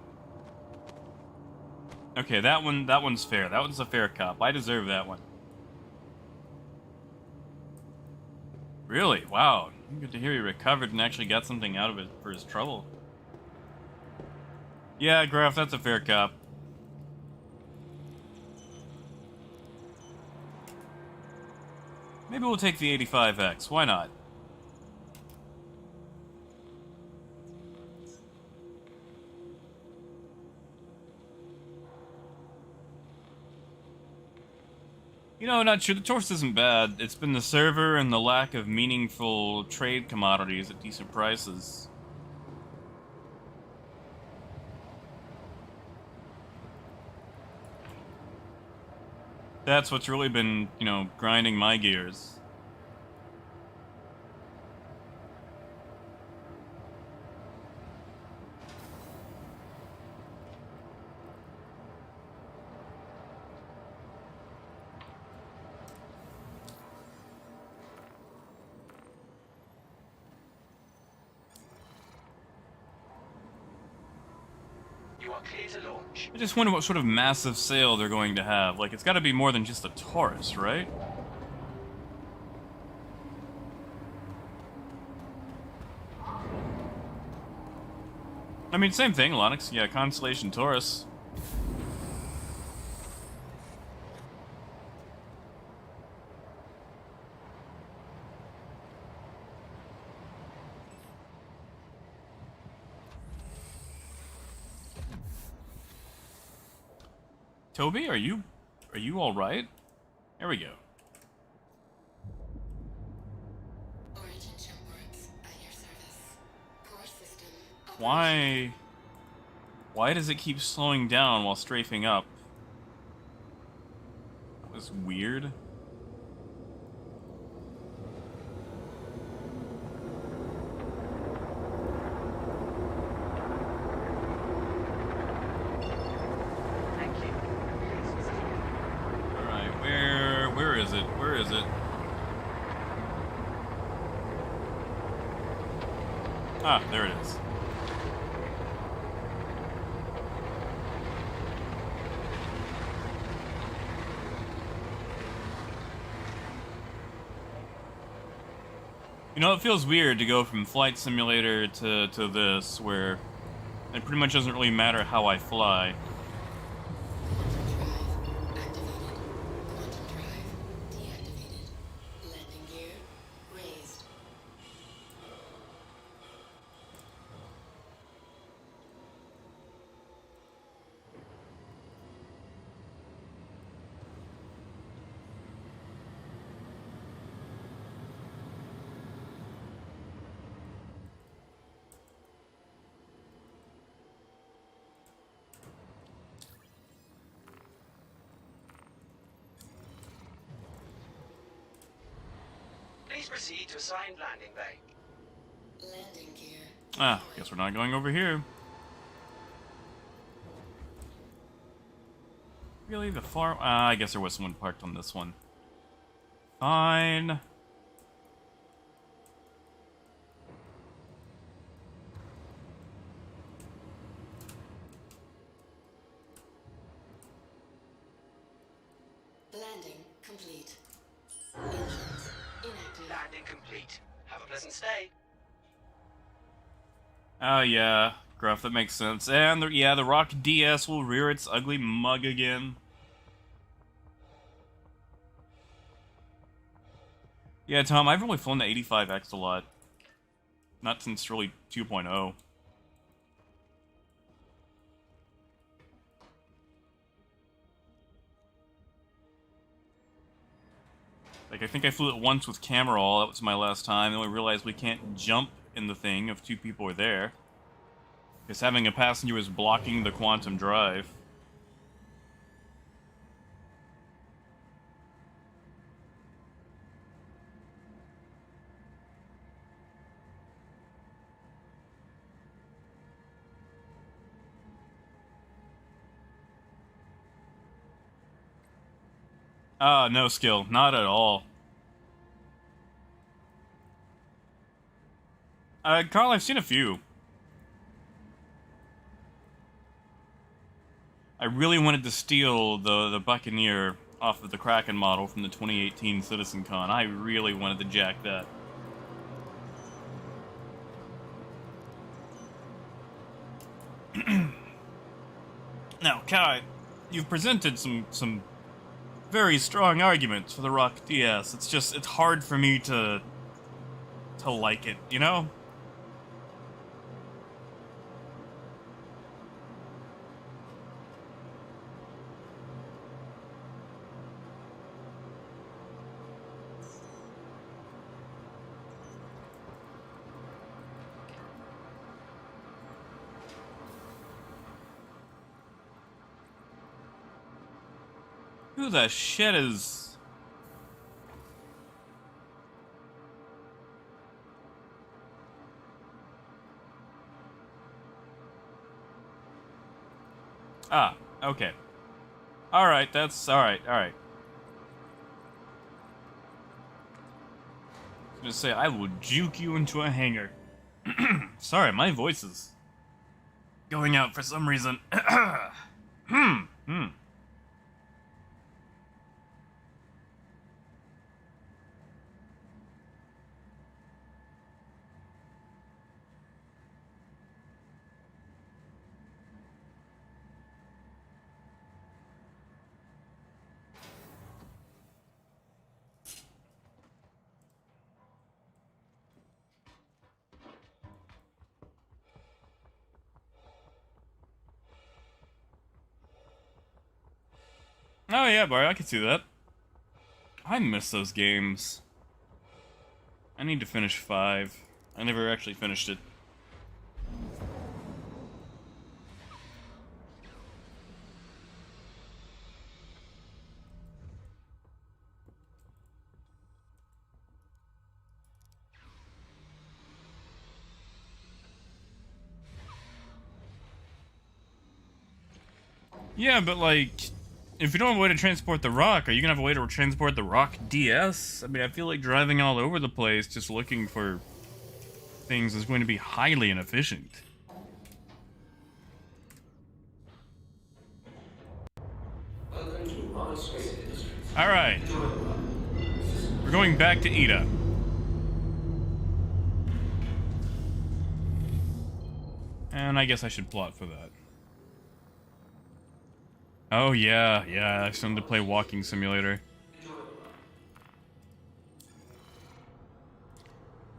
Okay, that one's fair. That one's a fair cop. I deserve that one. Really? Wow. Good to hear he recovered and actually got something out of it for his trouble. Yeah, Graf, that's a fair cop. Maybe we'll take the 85X. Why not? You know, not sure. The Taurus isn't bad. It's been the server and the lack of meaningful trade commodities at decent prices. That's what's really been, you know, grinding my gears. You are clear to launch. I just wonder what sort of massive sail they're going to have. Like, it's gotta be more than just a Taurus, right? I mean, same thing, Lonix. Yeah, Constellation Taurus. Toby, are you all right? There we go. Origin shipboards at your service. Core system. Why does it keep slowing down while strafing up? That was weird. Thank you. Alright, where is it? Where is it? Ah, there it is. You know, it feels weird to go from Flight Simulator to this, where it pretty much doesn't really matter how I fly. Quantum drive activated. Quantum drive deactivated. Landing gear raised. Please proceed to assigned landing bay. Landing gear. Ah, guess we're not going over here. Really, the far... I guess there was someone parked on this one. Fine. Landing complete. Engines inactive. Landing complete. Have a pleasant stay. Oh, yeah. Gruff, that makes sense. And, yeah, the Rock DS will rear its ugly mug again. Yeah, Tom, I've really flown the 85X a lot. Not since really 2.0. Like, I think I flew it once with Camerol, that was my last time, then we realized we can't jump in the thing if two people are there. Because having a passenger was blocking the quantum drive. Ah, no skill. Not at all. Carl, I've seen a few. I really wanted to steal the Buccaneer off of the Kraken model from the 2018 Citizen Con. I really wanted to jack that. Now, Kai, you've presented some very strong arguments for the Rock DS. It's hard for me to like it, you know? Who the shit is... Ah, okay. Alright, that's... Alright. I was gonna say, I will juke you into a hangar. Sorry, my voice is going out for some reason. Oh yeah, Barry, I can see that. I miss those games. I need to finish 5. I never actually finished it. Yeah, but like... if you don't have a way to transport the rock, are you gonna have a way to transport the rock DS? I mean, I feel like driving all over the place just looking for things is going to be highly inefficient. Alright. We're going back to Ida. And I guess I should plot for that. Oh yeah, I still need to play Walking Simulator.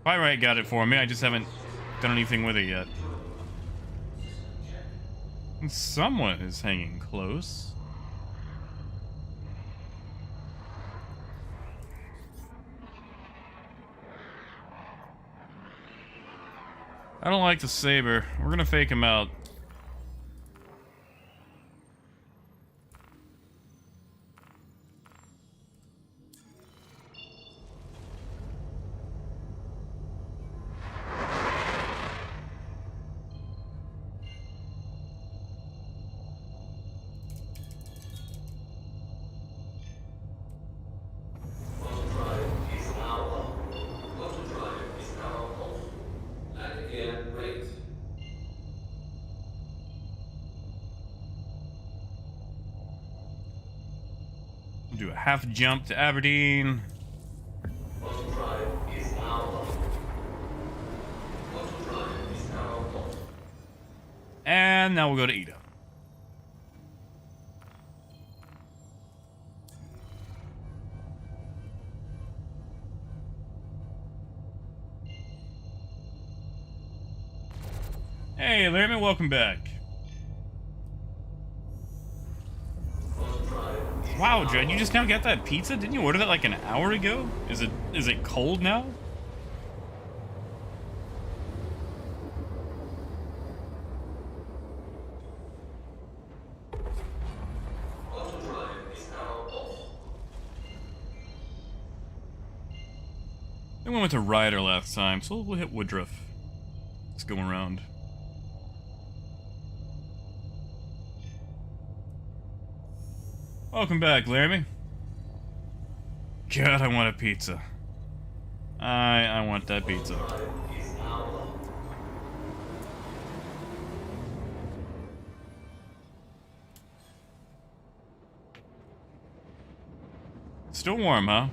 Pyrite got it for me, I just haven't done anything with it yet. And someone is hanging close. I don't like the saber. We're gonna fake him out. Do a half jump to Aberdeen. And now we'll go to Ida. Hey, Larry, welcome back. Wow, Jed, you just now got that pizza? Didn't you order that like an hour ago? Is it cold now? I went with a Ryder last time, so we'll hit Woodruff. Let's go around. Welcome back, Laramie. God, I want a pizza. I want that pizza. Still warm, huh?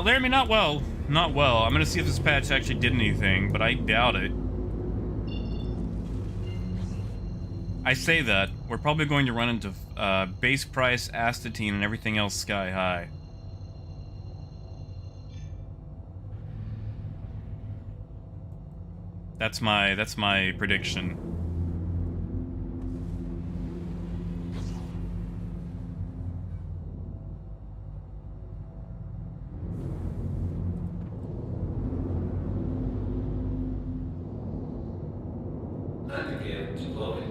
Laramie, not well. Not well. I'm gonna see if this patch actually did anything, but I doubt it. I say that. We're probably going to run into base price, astatine, and everything else sky high. That's my prediction. Landing gear deployed.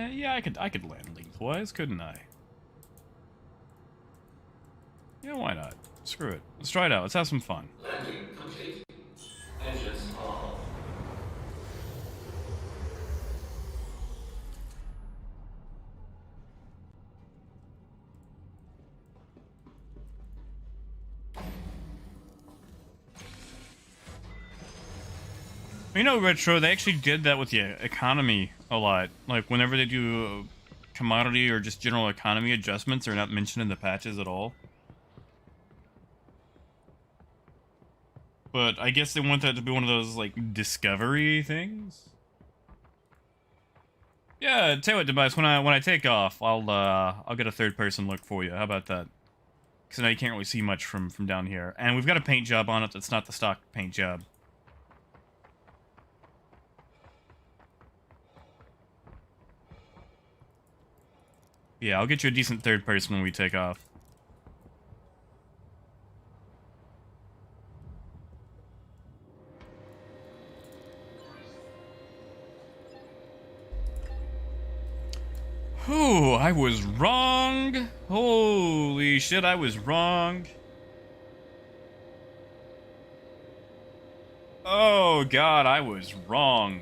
Yeah, I could land lengthwise, couldn't I? Yeah, why not? Screw it. Let's try it out. Let's have some fun. Landing complete. Engines are off. You know, Retro, they actually did that with the economy a lot. Like, whenever they do commodity or just general economy adjustments, they're not mentioned in the patches at all. But I guess they want that to be one of those, like, discovery things. Yeah, tell you what, Device, when I take off, I'll get a third-person look for you. How about that? Because now you can't really see much from down here. And we've got a paint job on it that's not the stock paint job. Yeah, I'll get you a decent third person when we take off. Whew, I was wrong. Holy shit, I was wrong. Oh god, I was wrong.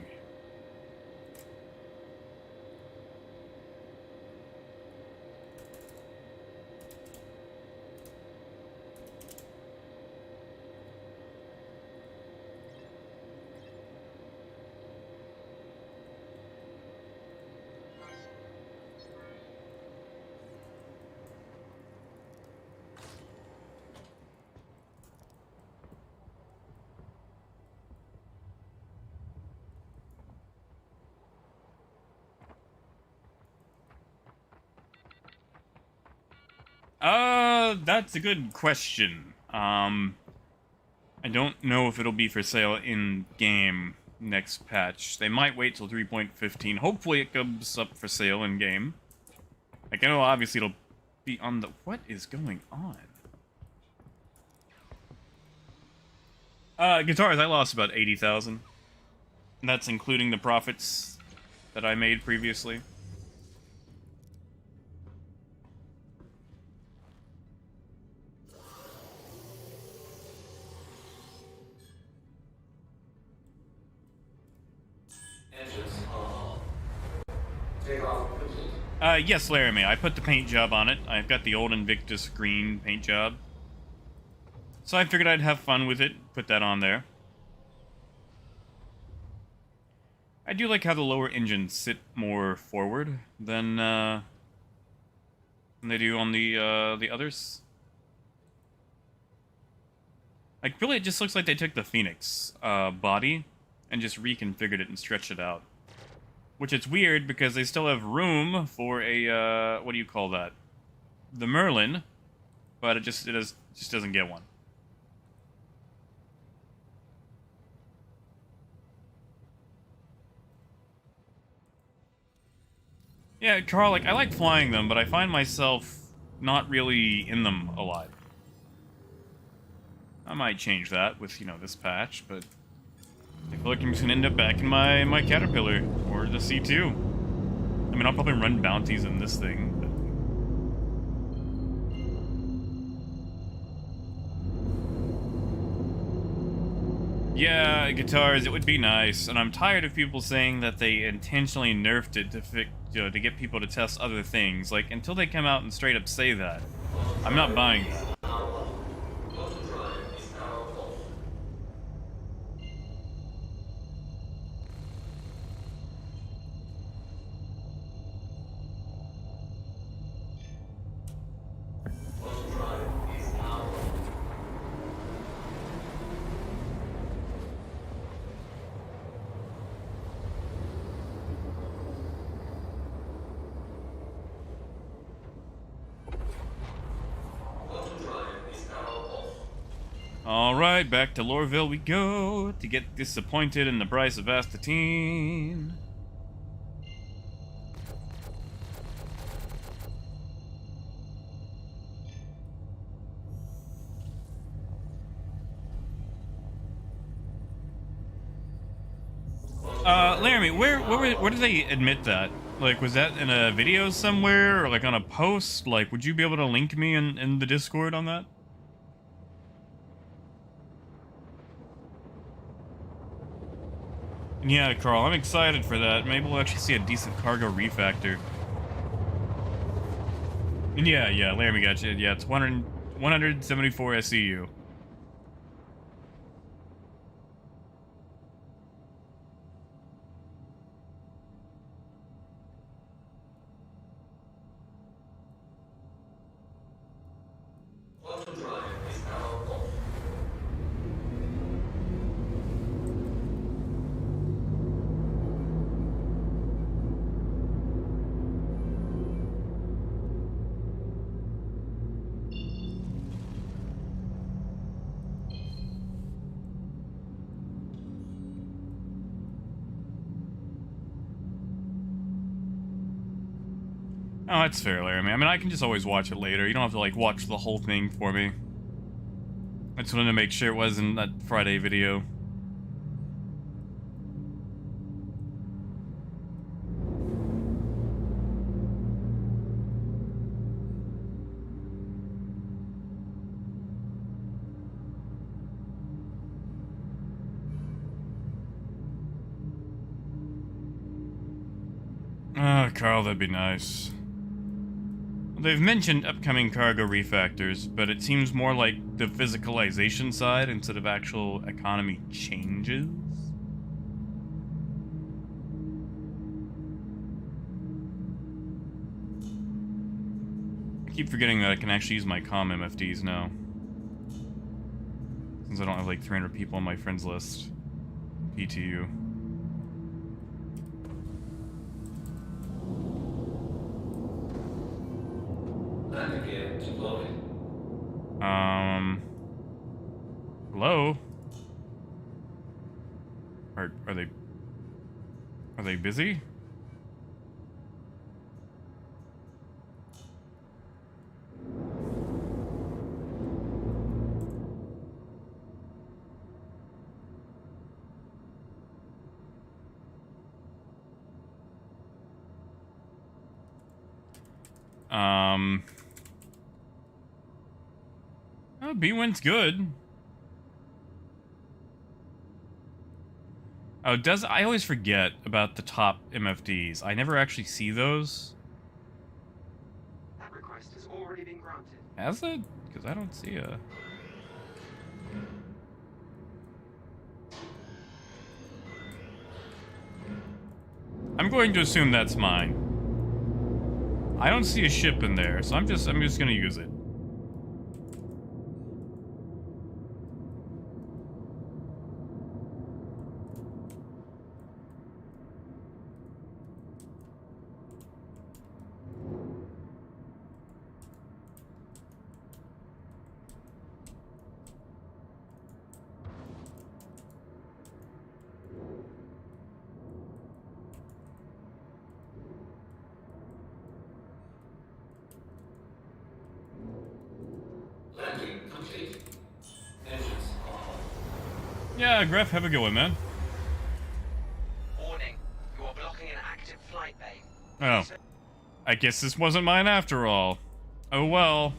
That's a good question. I don't know if it'll be for sale in game next patch. They might wait till 3.15. Hopefully it comes up for sale in game. Like, I know obviously it'll be on the... What is going on? Guitars, I lost about 80,000. That's including the profits that I made previously. Engines are off. Takeoff complete. Yes, Laramie, I put the paint job on it. I've got the old Invictus green paint job. So I figured I'd have fun with it, put that on there. I do like how the lower engines sit more forward than they do on the others. Like, really, it just looks like they took the Phoenix body and just reconfigured it and stretched it out. Which it's weird because they still have room for a what do you call that? The Merlin, but it just doesn't get one. Yeah, Carl, like, I like flying them, but I find myself not really in them a lot. I might change that with, you know, this patch, but I feel like I'm just gonna end up back in my Caterpillar, or the C2. I mean, I'll probably run bounties in this thing, but... Yeah, guitars, it would be nice, and I'm tired of people saying that they intentionally nerfed it to get people to test other things. Like, until they come out and straight up say that, I'm not buying that. Alright, back to Lorville we go to get disappointed in the price of Astatine. Laramie, where did they admit that? Like, was that in a video somewhere, or like on a post? Like, would you be able to link me in the Discord on that? Yeah, Carl, I'm excited for that. Maybe we'll actually see a decent cargo refactor. Yeah, Laramie got you. Yeah, it's 174 SEU. Waffle Drive is now off. Oh, that's fair, Laramie. I mean, I can just always watch it later. You don't have to, like, watch the whole thing for me. I just wanted to make sure it wasn't that Friday video. Ah, Carl, that'd be nice. They've mentioned upcoming cargo refactors, but it seems more like the physicalization side instead of actual economy changes. I keep forgetting that I can actually use my comm MFDs now. Since I don't have like 300 people on my friends list. PTU. Landing gear deployed. Hello? Are they busy? Oh, B-Win's good. Oh, I always forget about the top MFDs. I never actually see those. That request has already been granted. Has it? Because I don't see a... I'm going to assume that's mine. I don't see a ship in there, so I'm just gonna use it. Landing complete. Engines on. Yeah, Gref, have a good one, man. Warning, you are blocking an active flight bay. Oh. I guess this wasn't mine after all. Oh well.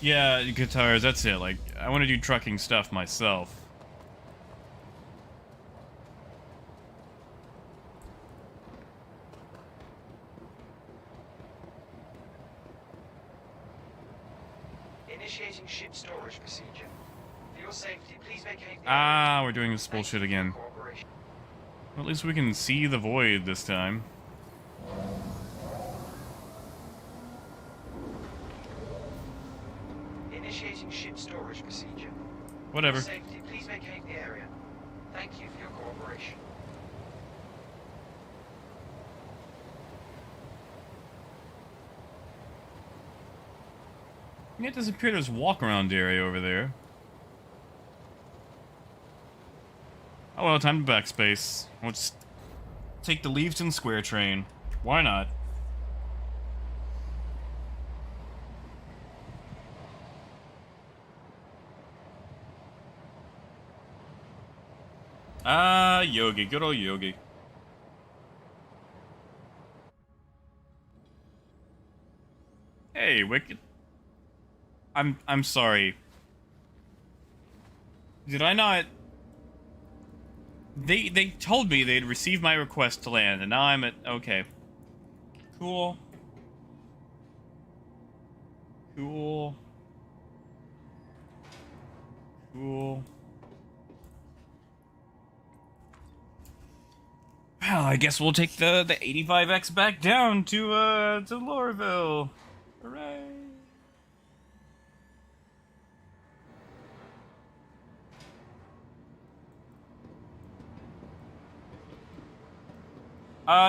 Yeah, guitars, that's it. Like, I want to do trucking stuff myself. Initiating ship storage procedure. For your safety, please vacate the Ah, we're doing this bullshit again. cooperation. Well, at least we can see the void this time. Initiating ship storage procedure. Whatever. For your safety, please vacate the area. Thank you for your cooperation. It disappeared this walk-around area over there. Oh well, time to backspace. We'll just take the Leavesden Square train. Why not? Ah, Yogi. Good old Yogi. Hey, Wicked. I'm sorry. Did I not... They told me they'd received my request to land, and now I'm at... Okay. Cool. Cool. Cool. Well, I guess we'll take the 85X back down to Lorville. Hooray.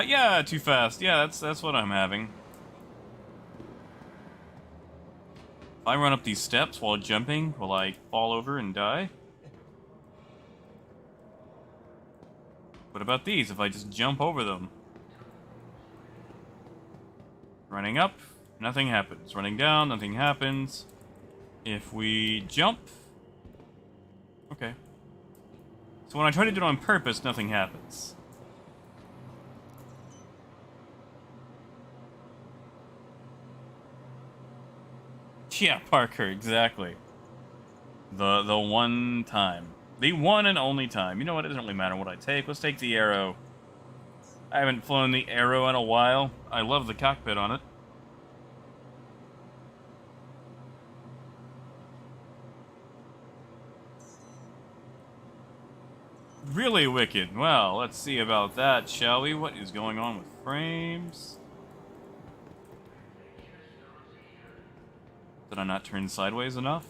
Yeah, too fast. Yeah, that's what I'm having. If I run up these steps while jumping, will I fall over and die? What about these, if I just jump over them? Running up, nothing happens. Running down, nothing happens. If we jump... Okay. So when I try to do it on purpose, nothing happens. Yeah, Parker, exactly. The one time. The one and only time. You know what, it doesn't really matter what I take. Let's take the arrow. I haven't flown the arrow in a while. I love the cockpit on it. Really wicked. Well, let's see about that, shall we? What is going on with frames? Did I not turn sideways enough?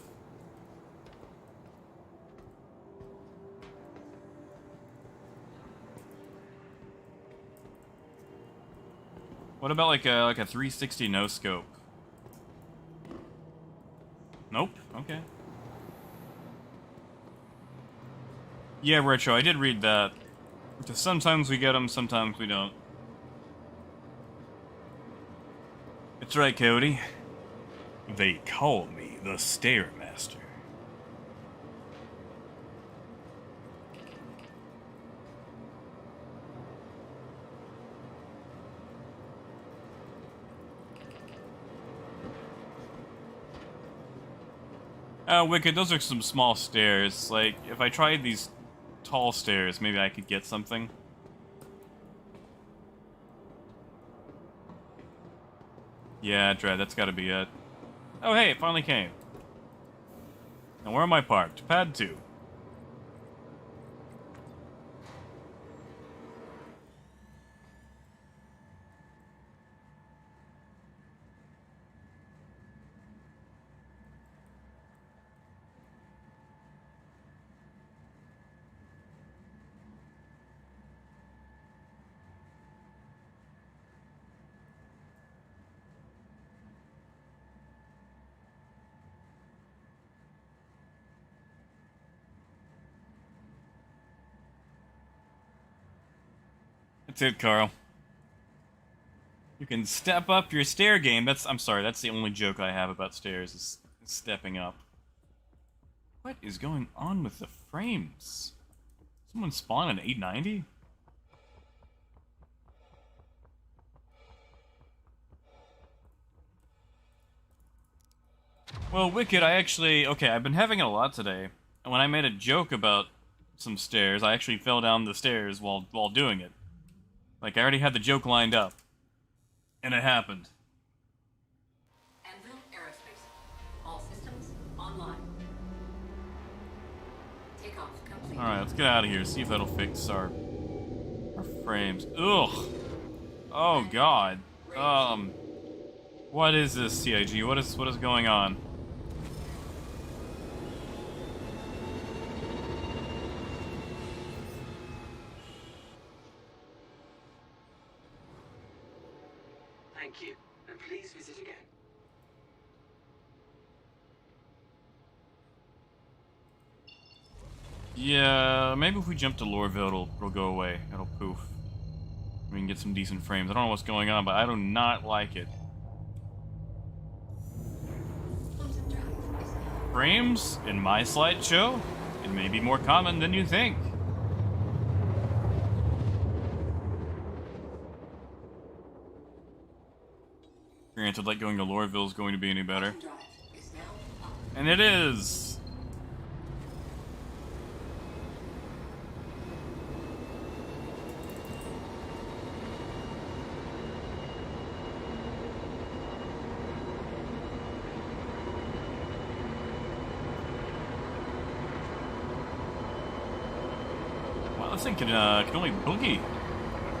What about like a 360 no scope? Nope. Okay. Yeah, Retro, I did read that. Because sometimes we get them, sometimes we don't. It's right, Cody. They call me the Stairmaster. Wicked, those are some small stairs. Like, if I tried these tall stairs, maybe I could get something. Yeah, Dread, that's gotta be it. Oh, hey, it finally came. And where am I parked? Pad 2. That's it, Carl. You can step up your stair game. I'm sorry, that's the only joke I have about stairs, is stepping up. What is going on with the frames? Someone spawned an 890? Well, Wicked, okay, I've been having it a lot today. And when I made a joke about some stairs, I actually fell down the stairs while doing it. Like, I already had the joke lined up. And it happened. Anvil Aerospace. All systems online. Takeoff complete. Alright, let's get out of here. See if that'll fix our frames. Ugh. Oh, God. What is this, CIG? What is going on? Thank you, and please visit again. Yeah, maybe if we jump to Loreville, it'll go away. It'll poof. We can get some decent frames. I don't know what's going on, but I do not like it. Frames in my slideshow? It may be more common than you think. Granted, like going to Loreville is going to be any better. And it is! Wow, this thing can only boogie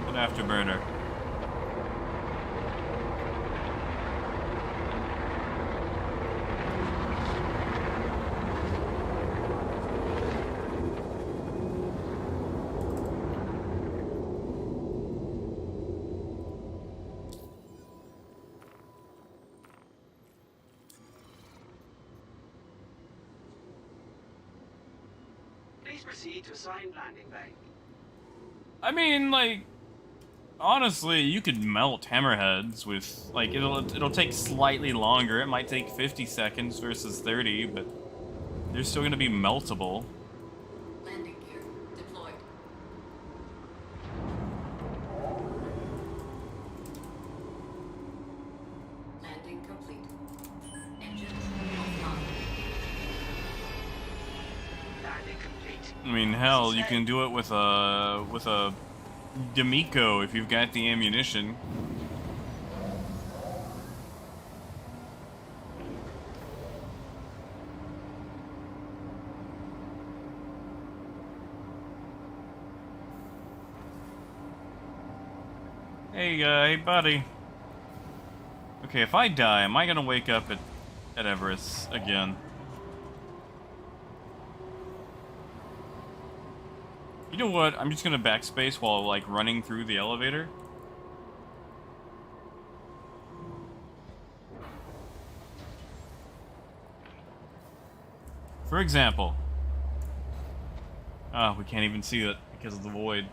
an afterburner. Please proceed to assigned landing bay. I mean, like, honestly, you could melt hammerheads with, like, it'll take slightly longer. It might take 50 seconds versus 30, but they're still gonna be meltable. Landing gear deployed. Landing complete. Engines offline. Landing complete. I mean, hell, you can do it with a D'Amico if you've got the ammunition. Hey buddy. Okay, if I die, am I gonna wake up at Everest again? You know what? I'm just gonna backspace while, like, running through the elevator. For example. Ah, we can't even see it because of the void.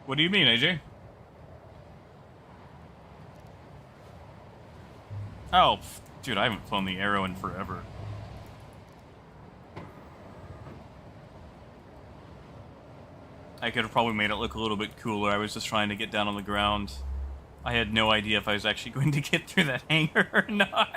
What do you mean, AJ? Oh, dude, I haven't flown the Arrow in forever. I could have probably made it look a little bit cooler. I was just trying to get down on the ground. I had no idea if I was actually going to get through that hangar or not.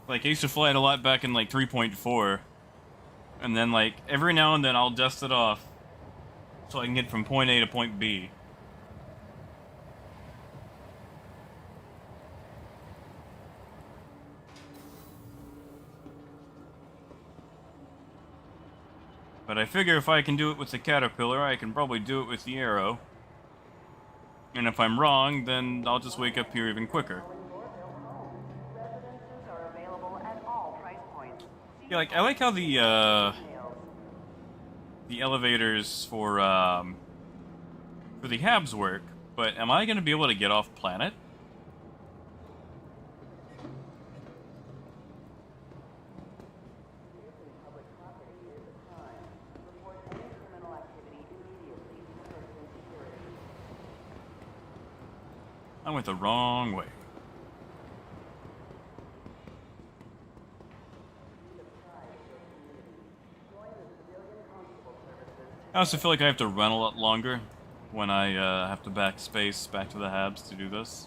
Like, I used to fly it a lot back in, like, 3.4. And then, like, every now and then I'll dust it off so I can get from point A to point B. But I figure if I can do it with the Caterpillar, I can probably do it with the Arrow. And if I'm wrong, then I'll just wake up here even quicker. Residences are available at all price points. Yeah, like, I like how the elevators for the Habs work, but am I gonna be able to get off planet? Public property is a crime. Report any criminal activity immediately to prison security. I went the wrong way. I also feel like I have to run a lot longer when I have to backspace back to the Habs to do this.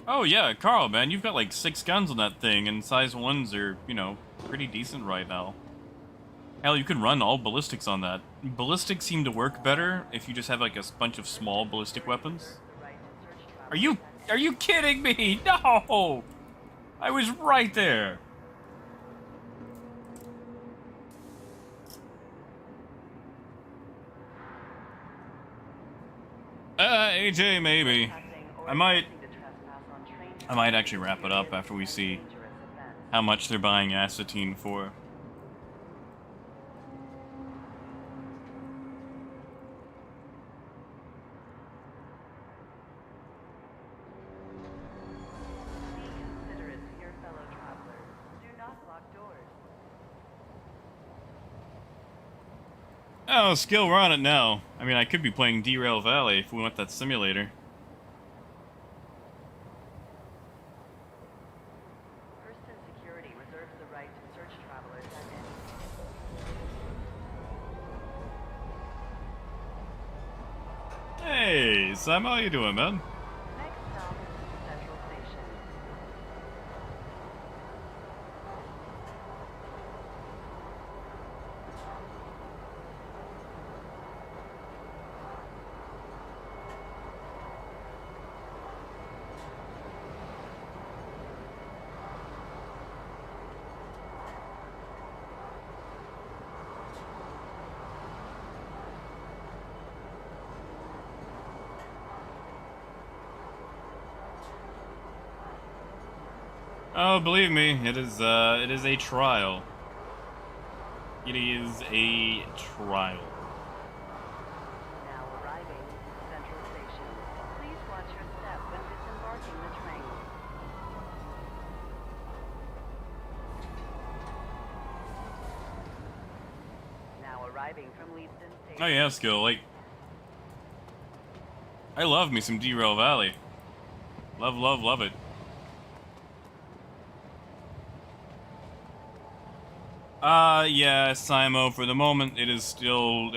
Oh yeah, Carl, man, you've got like 6 guns on that thing, and size 1s are, you know, pretty decent right now. Hell, you can run all ballistics on that. Ballistics seem to work better if you just have like a bunch of small ballistic weapons. Are you kidding me? No! I was right there. AJ, maybe. Passing or I might attempting to trespass on train actually wrap it up after we see dangerous events. how much they're buying acetine for. Be considerate to your fellow travelers. Do not lock doors. Oh, skill, we're on it now. I mean, I could be playing Derail Valley if we want that simulator. Person security reserves the right to search travelers at any. Hey, Sam, how you doing, man? Next stop is Central Station. Oh, believe me, it is a trial. It is a trial. Now arriving Central Station. Please watch your step when disembarking the train. Now arriving from Leedston Station. Oh yeah, skill, like... I love me some Derail Valley. Love, love, love it. Yeah, Simo, for the moment, it is still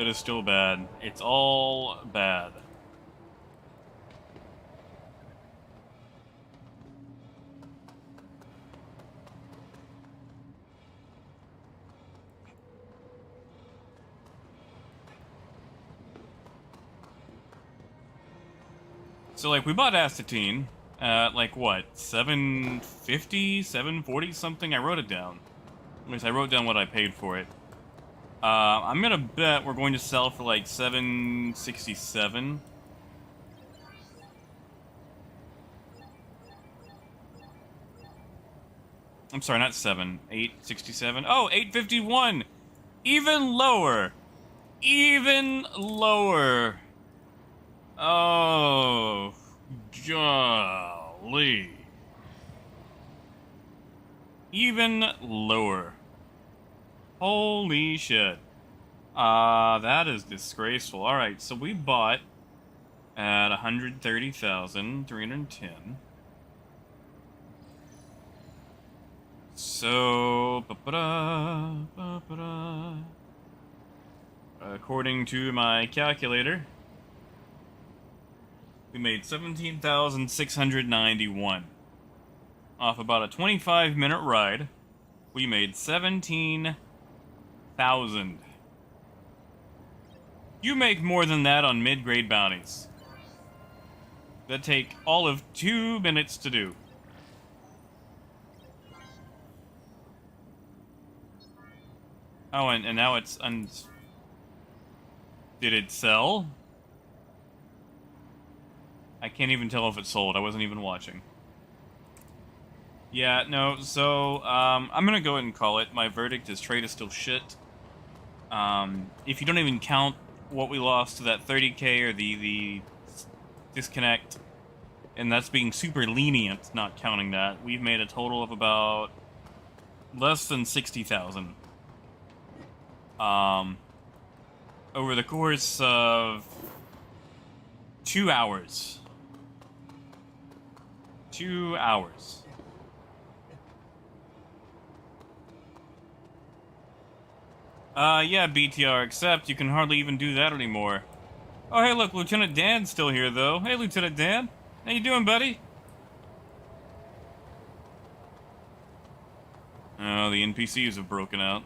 bad. It's all bad. So, like, we bought acetine at, like, what, 750, 740 something? I wrote it down. At least I wrote down what I paid for it. I'm gonna bet we're going to sell for, like, 767. I'm sorry, not 7. 867. Oh, 851! Even lower! Even lower! Oh, golly. Even lower. Holy shit. That is disgraceful. Alright, so we bought at 130,310. So, according to my calculator, we made 17,691. Off about a 25-minute ride, we made 17,000. You make more than that on mid-grade bounties that take all of 2 minutes to do. Oh, and now it's Did it sell? I can't even tell if it sold. I wasn't even watching. Yeah, no, so, I'm gonna go ahead and call it. My verdict is trade is still shit. If you don't even count what we lost to that 30k or the disconnect, and that's being super lenient, not counting that, we've made a total of about less than 60,000. Over the course of 2 hours. 2 hours. Yeah, BTR, except you can hardly even do that anymore. Oh, hey, look, Lieutenant Dan's still here, though. Hey, Lieutenant Dan. How you doing, buddy? Oh, the NPCs have broken out.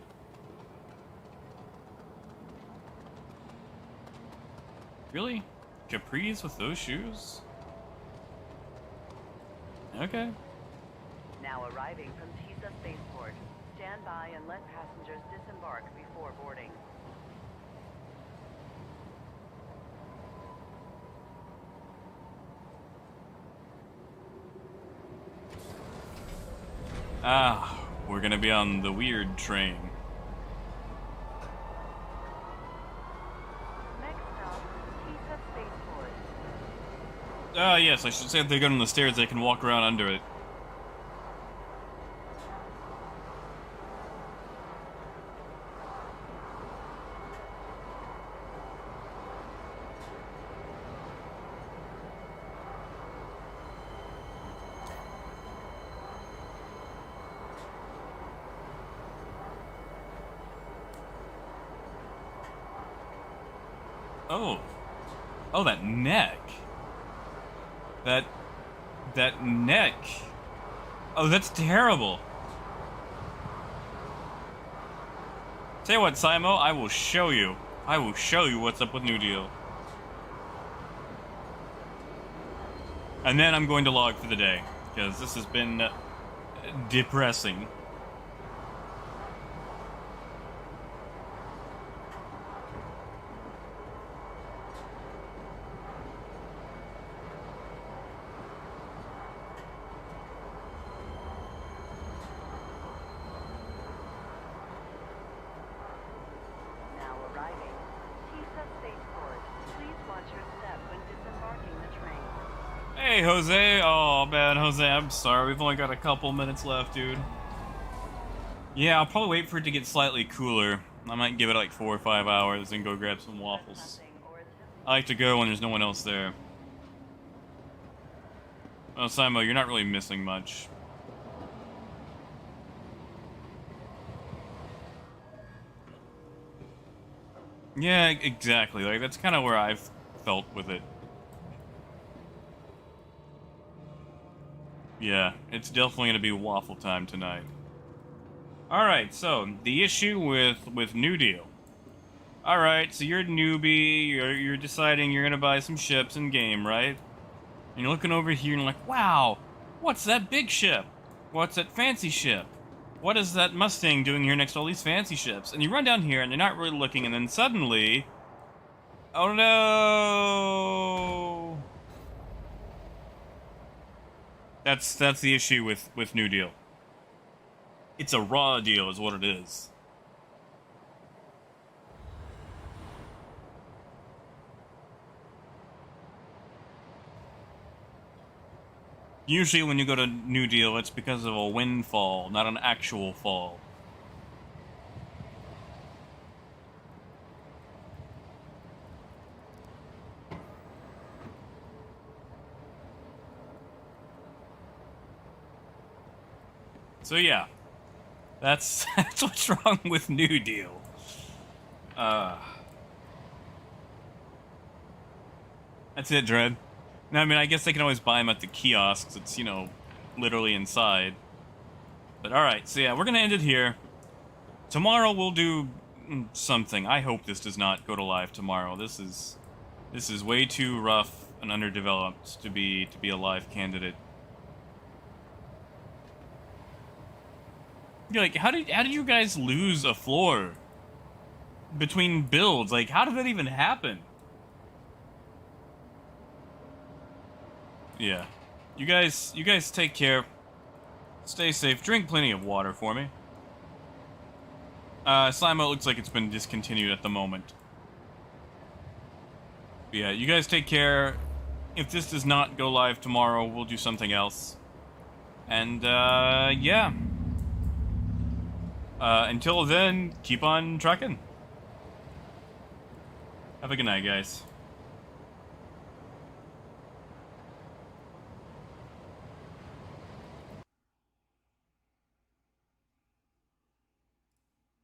Really? Capris with those shoes? Okay. Now arriving from Tisa Spaceport. Stand by and let passengers disembark before boarding. 1 Ah, we're gonna be on the weird train. Next stop, Pizza Spaceport. Ah, yes, I should say if they go down the stairs, they can walk around under it. Oh. Oh, that neck. That neck. Oh, that's terrible. Tell you what, Simo, I will show you. I will show you what's up with New Deal. And then I'm going to log for the day, because this has been depressing. Now arriving. Pizza Spaceport. Please watch your step when disembarking the train. Hey, Jose. Oh, man, Jose, I'm sorry. We've only got a couple minutes left, dude. Yeah, I'll probably wait for it to get slightly cooler. I might give it like 4 or 5 hours and go grab some waffles. I like to go when there's no one else there. Well, Simo, you're not really missing much. Yeah, exactly. Like, that's kind of where I've felt with it. Yeah, it's definitely going to be waffle time tonight. Alright, so, the issue with New Deal. Alright, so you're a newbie, you're deciding you're going to buy some ships in game, right? And you're looking over here and you're like, wow, what's that big ship? What's that fancy ship? What is that Mustang doing here next to all these fancy ships? And you run down here and you're not really looking, and then suddenly... Oh no! That's the issue with New Deal. It's a raw deal is what it is. Usually when you go to New Deal, it's because of a windfall, not an actual fall. So yeah, that's what's wrong with New Deal. That's it, Dread. No, I mean, I guess they can always buy them at the kiosks. It's, you know, literally inside. But alright, so yeah, we're gonna end it here. Tomorrow we'll do something. I hope this does not go to live tomorrow. This is way too rough and underdeveloped to be a live candidate. You're like, how did you guys lose a floor between builds? Like, how did that even happen? Yeah. You guys take care. Stay safe. Drink plenty of water for me. Slimo looks like it's been discontinued at the moment. But yeah, you guys take care. If this does not go live tomorrow, we'll do something else. And, yeah. Until then, keep on trucking. Have a good night, guys.